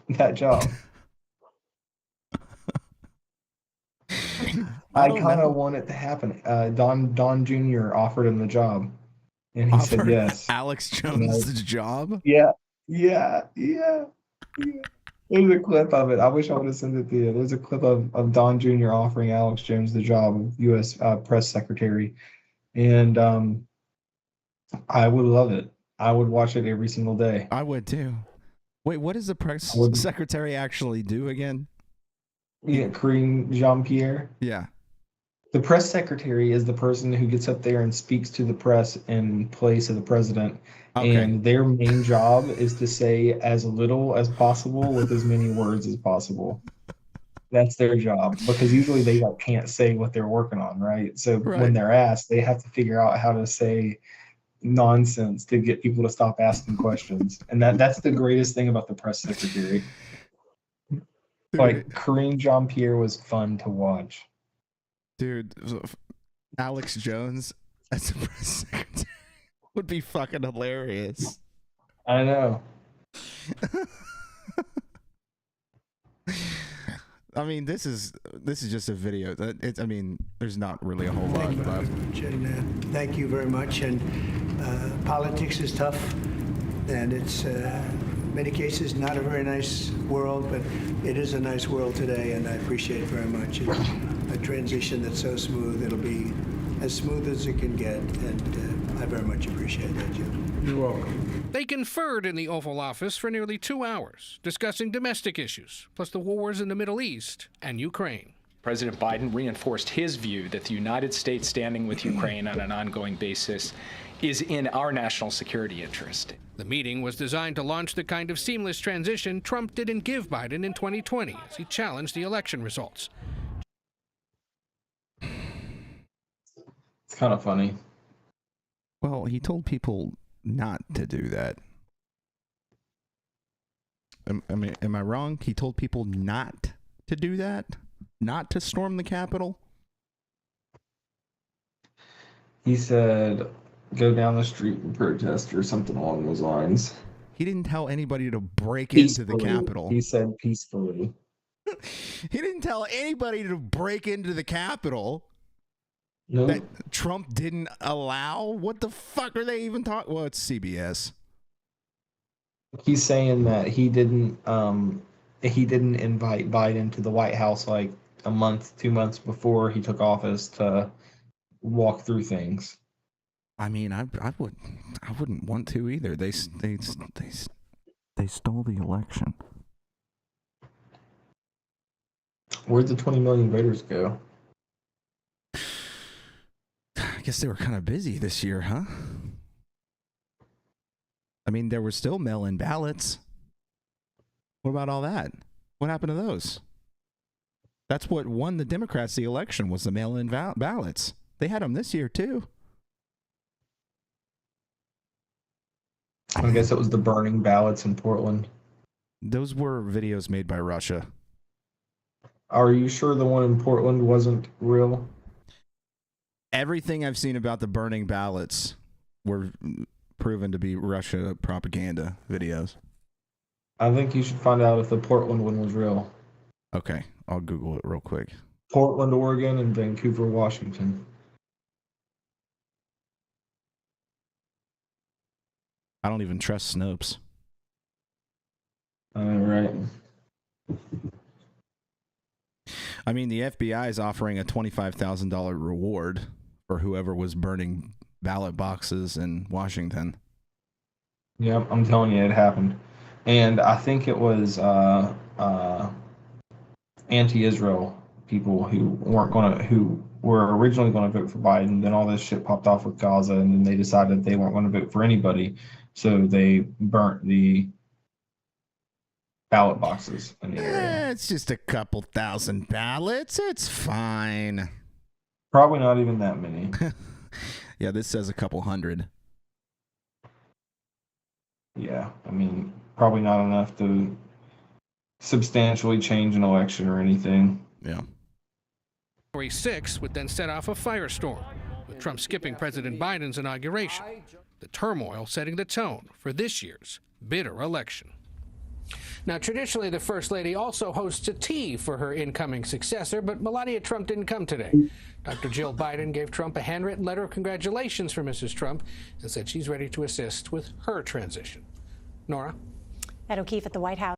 I kind of want it to happen. Don Jr. offered him the job, and he said yes. Alex Jones' job? Yeah. There's a clip of it. I wish I would have sent it to you. There's a clip of Don Jr. offering Alex Jones the job of U.S. press secretary, and I would love it. I would watch it every single day. I would too. Wait, what does the press secretary actually do again? Yeah, Karine Jean-Pierre. Yeah. The press secretary is the person who gets up there and speaks to the press in place of the president. Okay. And their main job is to say as little as possible with as many words as possible. That's their job, because usually they like can't say what they're working on, right? So Right. when they're asked, they have to figure out how to say nonsense to get people to stop asking questions. And that's the greatest thing about the press secretary. Like Karine Jean-Pierre was fun to watch. Dude, Alex Jones as a press secretary would be fucking hilarious. I know. I mean, this is just a video. I mean, there's not really a whole lot left. And, thank you very much. And politics is tough, and it's in many cases not a very nice world, but it is a nice world today, and I appreciate it very much. It's a transition that's so smooth. It'll be as smooth as it can get, and I very much appreciate that, Jim. You're welcome. They conferred in the Oval Office for nearly 2 hours, discussing domestic issues, plus the wars in the Middle East and Ukraine. President Biden reinforced his view that the United States standing with Ukraine on an ongoing basis is in our national security interest. The meeting was designed to launch the kind of seamless transition Trump didn't give Biden in 2020 as he challenged the election results. It's kind of funny. Well, he told people not to do that. Am I wrong? He told people not to do that? Not to storm the Capitol? He said, go down the street and protest or something along those lines. He didn't tell anybody to break into the Capitol. He said peacefully. He didn't tell anybody to break into the Capitol. No. That Trump didn't allow? What the fuck are they even talking? Well, it's CBS. He's saying that he didn't invite Biden to the White House like a month, 2 months before he took office to walk through things. I mean, I wouldn't want to either. They stole the election. Where'd the 20 million voters go? I guess they were kind of busy this year, huh? I mean, there were still mail-in ballots. What about all that? What happened to those? That's what won the Democrats the election, was the mail-in ballots. They had them this year, too. I guess it was the burning ballots in Portland. Those were videos made by Russia. Are you sure the one in Portland wasn't real? Everything I've seen about the burning ballots were proven to be Russia propaganda videos. I think you should find out if the Portland one was real. Okay, I'll Google it real quick. Portland, Oregon, and Vancouver, Washington. I don't even trust Snopes. Right. I mean, the FBI is offering a $25,000 reward for whoever was burning ballot boxes in Washington. Yep, I'm telling you, it happened. And I think it was anti-Israel people who were originally going to vote for Biden. Then all this shit popped off with Gaza, and then they decided they weren't going to vote for anybody. So they burnt the ballot boxes in the area. It's just a couple thousand ballots. It's fine. Probably not even that many. Yeah, this says a couple hundred. Yeah, I mean, probably not enough to substantially change an election or anything. Yeah. January 6 would then set off a firestorm, with Trump skipping President Biden's inauguration. The turmoil setting the tone for this year's bitter election. Now, traditionally, the First Lady also hosts a tea for her incoming successor, but Melania Trump didn't come today. Dr. Jill Biden gave Trump a handwritten letter of congratulations for Mrs. Trump and said she's ready to assist with her transition. Nora? Ed O'Keefe at the White House.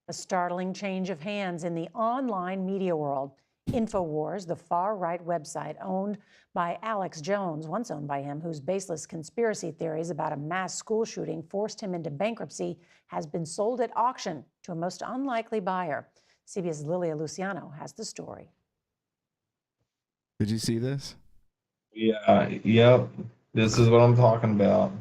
A startling change of hands in the online media world. InfoWars, the far-right website owned by Alex Jones, once owned by him, whose baseless conspiracy theories about a mass school shooting forced him into bankruptcy, has been sold at auction to a most unlikely buyer. CBS's Lilia Luciano has the story. Did you see this? Yeah, yep. This is what I'm talking about.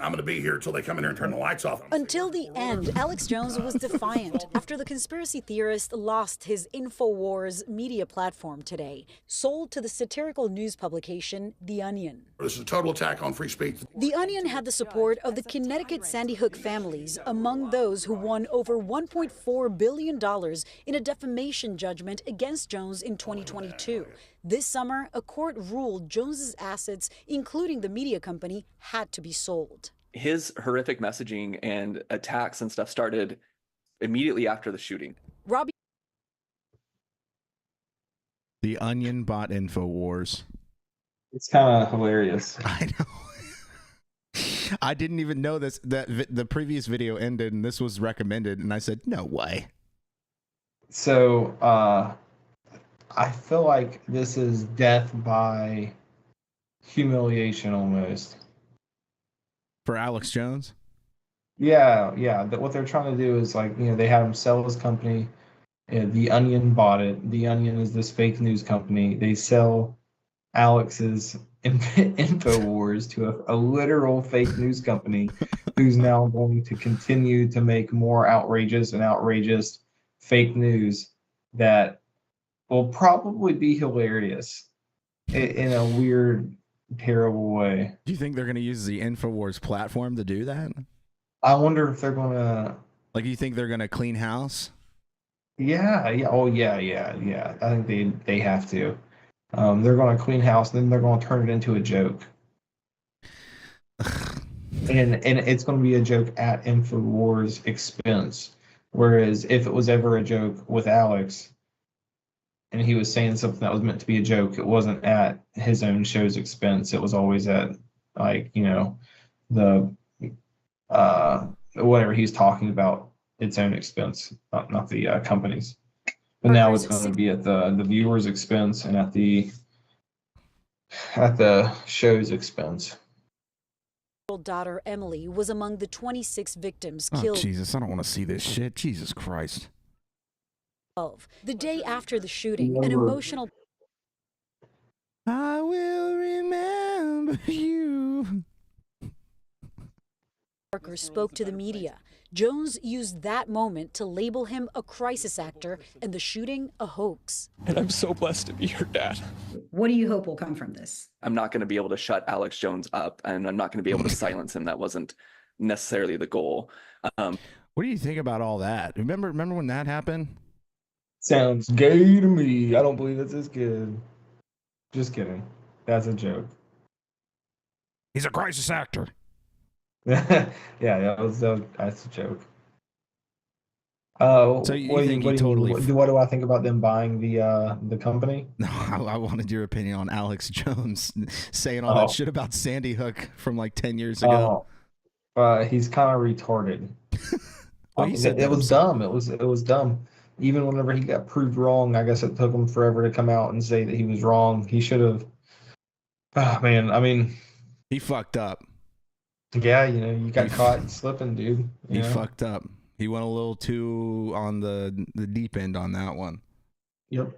I'm going to be here until they come in here and turn the lights off. Until the end, Alex Jones was defiant after the conspiracy theorist lost his InfoWars media platform today, sold to the satirical news publication The Onion. This is a total attack on free speech. The Onion had the support of the Connecticut Sandy Hook families, among those who won over $1.4 billion in a defamation judgment against Jones in 2022. This summer, a court ruled Jones's assets, including the media company, had to be sold. His horrific messaging and attacks and stuff started immediately after the shooting. Robbie. The Onion bought InfoWars. It's kind of hilarious. I know. I didn't even know this, that the previous video ended and this was recommended, and I said, no way. So, I feel like this is death by humiliation almost. For Alex Jones? Yeah. What they're trying to do is, like, they had him sell his company. The Onion bought it. The Onion is this fake news company. They sell Alex's InfoWars to a literal fake news company who's now going to continue to make more outrageous fake news that will probably be hilarious in a weird, terrible way. Do you think they're going to use the InfoWars platform to do that? I wonder if they're going to... Like, you think they're going to clean house? Yeah. Oh, yeah. I think they have to. They're going to clean house, then they're going to turn it into a joke. and it's going to be a joke at InfoWars' expense. Whereas if it was ever a joke with Alex, and he was saying something that was meant to be a joke, it wasn't at his own show's expense. It was always at, like, the whatever he's talking about, its own expense, not the company's. But now it's going to be at the viewer's expense and at the show's expense. Daughter Emily was among the 26 victims Oh, killed. Jesus, I don't want to see this shit. Jesus Christ. The day after the shooting, an emotional I will remember you. Parker spoke to the media. Jones used that moment to label him a crisis actor and the shooting a hoax. And I'm so blessed to be your dad. What do you hope will come from this? I'm not going to be able to shut Alex Jones up, and I'm not going to be able to silence him. That wasn't necessarily the goal. What do you think about all that? Remember when that happened? Sounds gay to me. I don't believe it's as good. Just kidding. That's a joke. He's a crisis actor. Yeah, that's a joke. So you think he totally? What do I think about them buying the company? No, I wanted your opinion on Alex Jones saying all that shit about Sandy Hook from like 10 years ago. He's kind of retarded. Well, he said it was dumb. It was dumb. Even whenever he got proved wrong, I guess it took him forever to come out and say that he was wrong. He should have. Oh, man, I mean, he fucked up. Yeah, you got caught slipping, dude. He fucked up. He went a little too on the deep end on that one. Yep.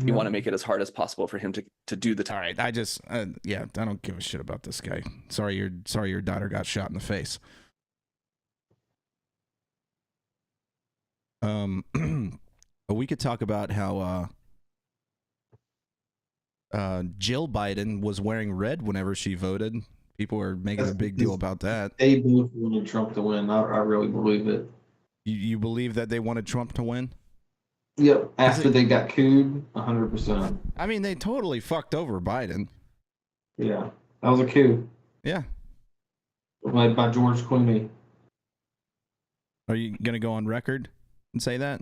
You want to make it as hard as possible for him to do the time. All right, I just I don't give a shit about this guy. Sorry your daughter got shot in the face. We could talk about how Jill Biden was wearing red whenever she voted. People are making a big deal about that. They both wanted Trump to win. I really believe it. You believe that they wanted Trump to win? Yep. After they got cooed, 100%. I mean, they totally fucked over Biden. Yeah, that was a coup. Yeah. Led by George Clooney. Are you gonna go on record and say that?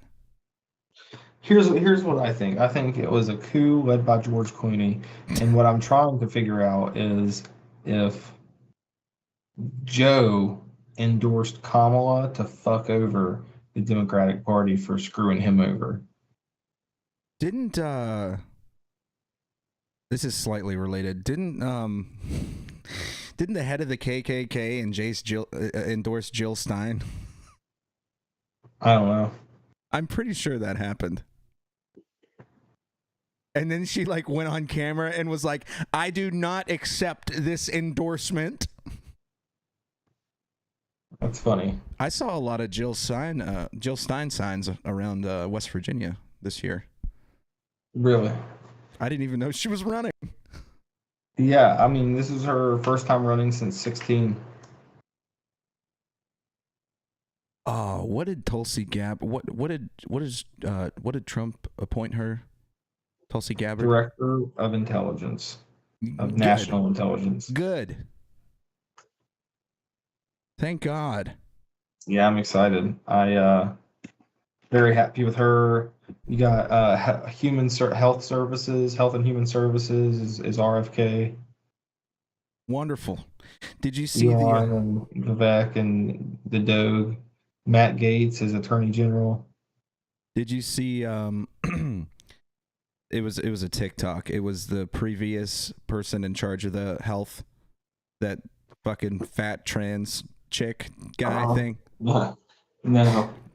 Here's what I think. I think it was a coup led by George Clooney, and what I'm trying to figure out is if Joe endorsed Kamala to fuck over the Democratic Party for screwing him over. Didn't this is slightly related. Didn't the head of the KKK and endorse Jill Stein? I don't know. I'm pretty sure that happened. And then she like went on camera and was like, I do not accept this endorsement. That's funny. I saw a lot of Jill Stein signs around West Virginia this year. Really? I didn't even know she was running. Yeah, I mean, this is her first time running since 16. What did Tulsi Gabbard? What did Trump appoint her? Tulsi Gabbard, Director of Intelligence, of National Intelligence. Good. Thank God. Yeah, I'm excited. Very happy with her. You got Health and Human Services is RFK. Wonderful. Did you see and Vivek and the Doge? Matt Gaetz is Attorney General. Did you see? It was a TikTok. It was the previous person in charge of the health, that fucking fat trans chick guy thing. No.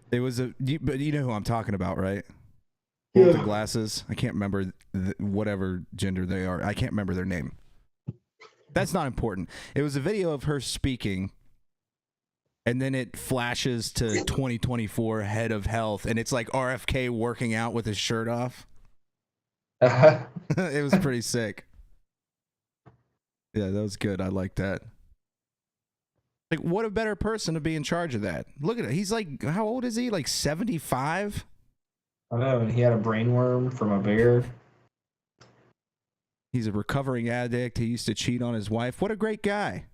It was but you know who I'm talking about, right? Yeah. With the glasses. I can't remember whatever gender they are. I can't remember their name. That's not important. It was a video of her speaking, and then it flashes to 2024 head of health, and it's like RFK working out with his shirt off. It was pretty sick. Yeah, that was good. I like that. Like, what a better person to be in charge of that. Look at it. He's like, how old is he? Like 75? I know, and he had a brain worm from a bear. He's a recovering addict. He used to cheat on his wife. What a great guy.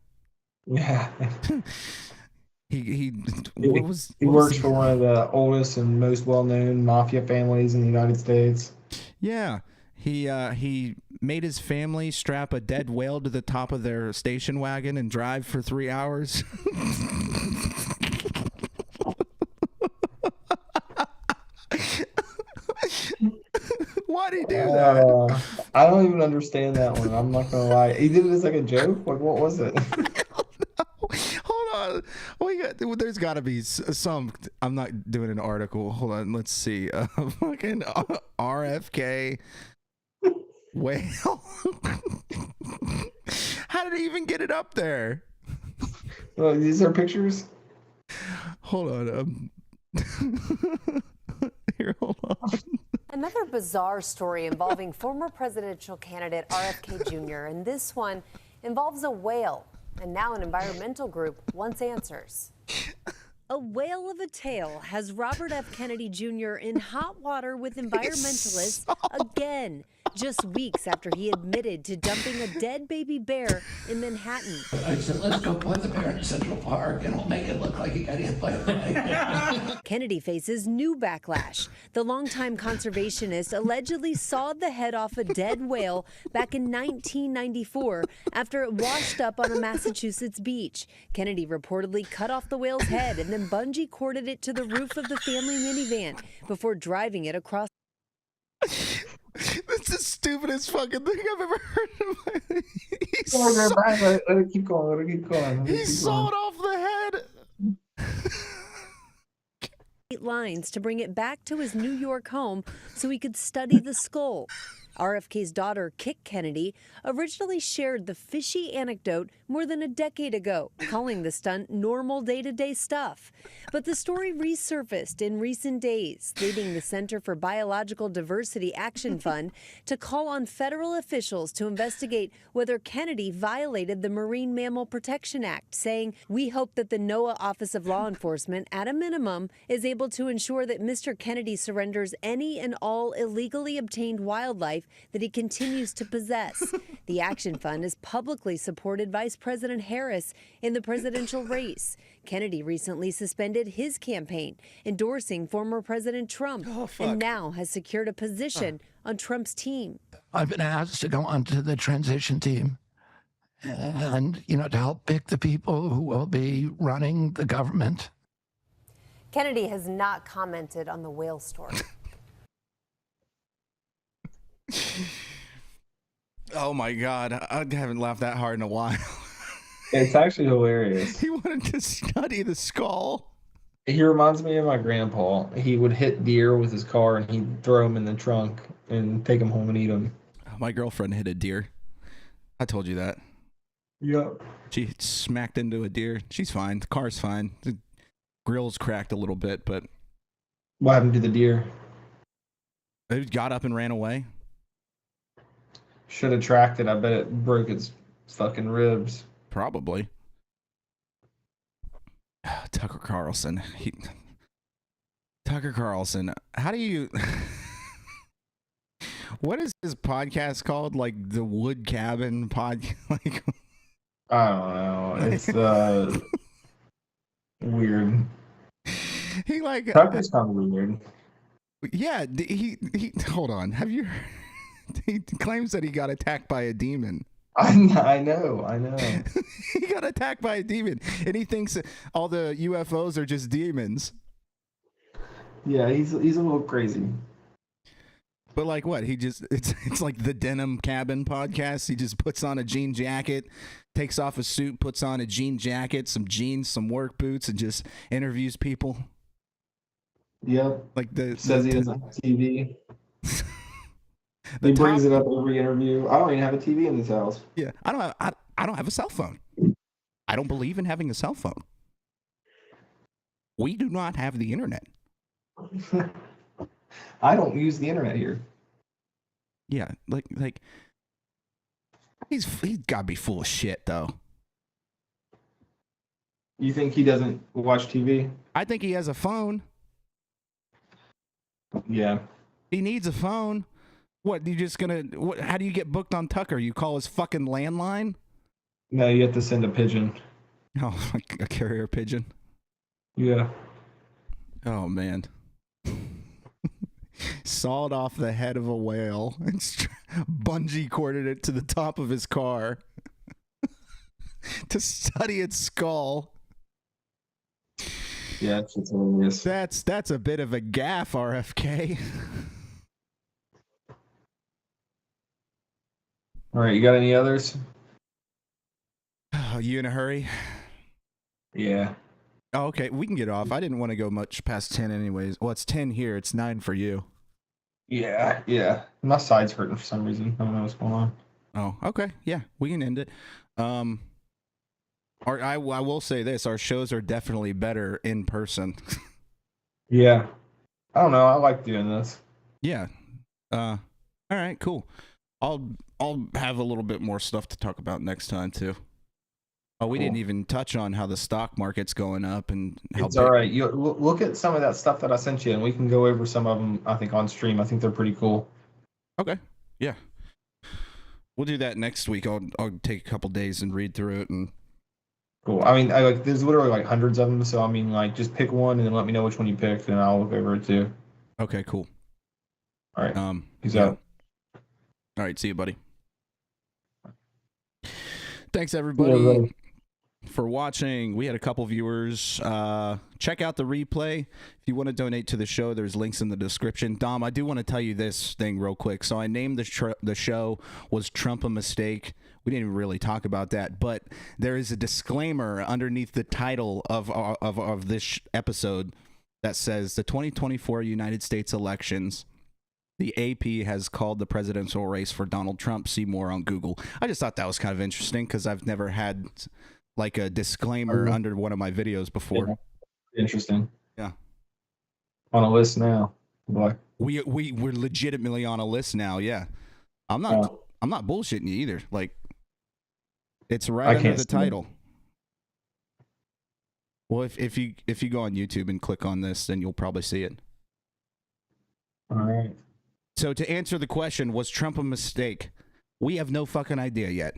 Yeah. He works for one of the oldest and most well-known mafia families in the United States. Yeah. He made his family strap a dead whale to the top of their station wagon and drive for 3 hours. Why'd he do that? I don't even understand that one. I'm not gonna lie. He did it as like a joke. Like, what was it? Hold on. There's got to be some. I'm not doing an article. Hold on. Let's see. Fucking RFK whale. How did he even get it up there? Well, these are pictures. Hold on. Here, hold on. Another bizarre story involving former presidential candidate RFK Jr., and this one involves a whale. And now an environmental group wants answers. A whale of a tale has Robert F. Kennedy Jr. in hot water with environmentalists again, just weeks after he admitted to dumping a dead baby bear in Manhattan. I said, let's go put the bear in Central Park and we'll make it look like he got hit by a plane. Kennedy faces new backlash. The longtime conservationist allegedly sawed the head off a dead whale back in 1994 after it washed up on a Massachusetts beach. Kennedy reportedly cut off the whale's head and then bungee corded it to the roof of the family minivan before driving it across. That's the stupidest fucking thing I've ever heard in my life. Let it keep going. Let it keep going. He sawed off the head. Lines to bring it back to his New York home so he could study the skull. RFK's daughter, Kit Kennedy, originally shared the fishy anecdote more than a decade ago, calling the stunt normal day-to-day stuff. But the story resurfaced in recent days, leading the Center for Biological Diversity Action Fund to call on federal officials to investigate whether Kennedy violated the Marine Mammal Protection Act, saying, "We hope that the NOAA Office of Law Enforcement, at a minimum, is able to ensure that Mr. Kennedy surrenders any and all illegally obtained wildlife that he continues to possess." The Action Fund has publicly supported Vice President Harris in the presidential race. Kennedy recently suspended his campaign, endorsing former President Trump, and now has secured a position on Trump's team. I've been asked to go onto the transition team and, to help pick the people who will be running the government. Kennedy has not commented on the whale story. Oh my God. I haven't laughed that hard in a while. It's actually hilarious. He wanted to study the skull. He reminds me of my grandpa. He would hit deer with his car and he'd throw them in the trunk and take them home and eat them. My girlfriend hit a deer. I told you that. Yep. She smacked into a deer. She's fine. The car's fine. The grill's cracked a little bit, but What happened to the deer? it got up and ran away. Should have tracked it. I bet it broke its fucking ribs. Probably. Tucker Carlson. Tucker Carlson. How do you... What is his podcast called? Like the Wood Cabin podcast? Like, I don't know. It's weird. He like Tucker's kind of weird. Yeah, he hold on. Have you heard? He claims that he got attacked by a demon. I know. He got attacked by a demon, and he thinks all the UFOs are just demons. Yeah, he's a little crazy. But like what? He just it's like the Denim Cabin podcast. He just puts on a jean jacket, takes off a suit, puts on a jean jacket, some jeans, some work boots, and just interviews people. Yep. Like Says he doesn't have TV. He brings it up every interview. I don't even have a TV in this house. Yeah, I don't have a cell phone. I don't believe in having a cell phone. We do not have the internet. I don't use the internet here. Yeah, like he's got to be full of shit though. You think he doesn't watch TV? I think he has a phone. Yeah. He needs a phone. What, you just gonna how do you get booked on Tucker? You call his fucking landline? No, you have to send a pigeon. Oh, like a carrier pigeon. Yeah. Oh man. Sawed off the head of a whale and bungee corded it to the top of his car to study its skull. Yeah, it's hilarious. That's a bit of a gaffe, RFK. All right, you got any others? Are you in a hurry? Yeah. Oh, okay, we can get off. I didn't want to go much past 10 anyways. Well, it's 10 here. It's 9 for you. Yeah. My side's hurting for some reason. I don't know what's going on. Oh, okay. Yeah, we can end it. I will say this. Our shows are definitely better in person. Yeah. I don't know. I like doing this. Yeah. All right, cool. I'll have a little bit more stuff to talk about next time too. Oh, we didn't even touch on how the stock market's going up and how it's all right. You look at some of that stuff that I sent you, and we can go over some of them. I think on stream. I think they're pretty cool. Okay. Yeah. We'll do that next week. I'll take a couple days and read through it and. Cool. I mean, there's literally like hundreds of them. So I mean, like, just pick one and then let me know which one you picked, and I'll look over it too. Okay. Cool. All right. Peace yeah. out. All right. See you, buddy. Thanks, everybody, for watching. We had a couple viewers. Check out the replay. If you want to donate to the show, there's links in the description. Dom, I do want to tell you this thing real quick. So I named the show Was Trump a Mistake? We didn't even really talk about that, but there is a disclaimer underneath the title of this episode that says the 2024 United States elections. The AP has called the presidential race for Donald Trump. See more on Google. I just thought that was kind of interesting because I've never had like a disclaimer under one of my videos before. Yeah. Interesting. Yeah. On a list now. Boy. We're legitimately on a list now. Yeah. I'm not bullshitting you either. Like, it's right under the title. Well, if you go on YouTube and click on this, then you'll probably see it. All right. So to answer the question, was Trump a mistake? We have no fucking idea yet.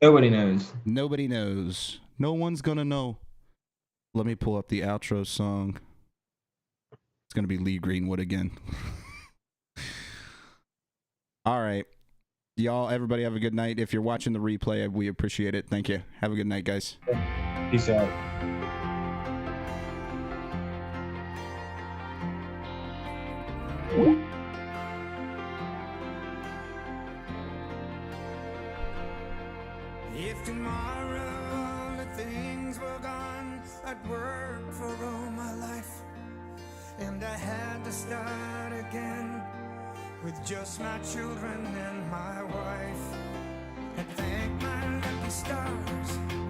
Nobody knows. Nobody knows. No one's gonna know. Let me pull up the outro song. It's gonna be Lee Greenwood again. All right. Y'all, everybody have a good night. If you're watching the replay, we appreciate it. Thank you. Have a good night, guys. Peace out. If tomorrow the things were gone, I'd work for Rome. to start again with just my children and my wife. And thank my lucky stars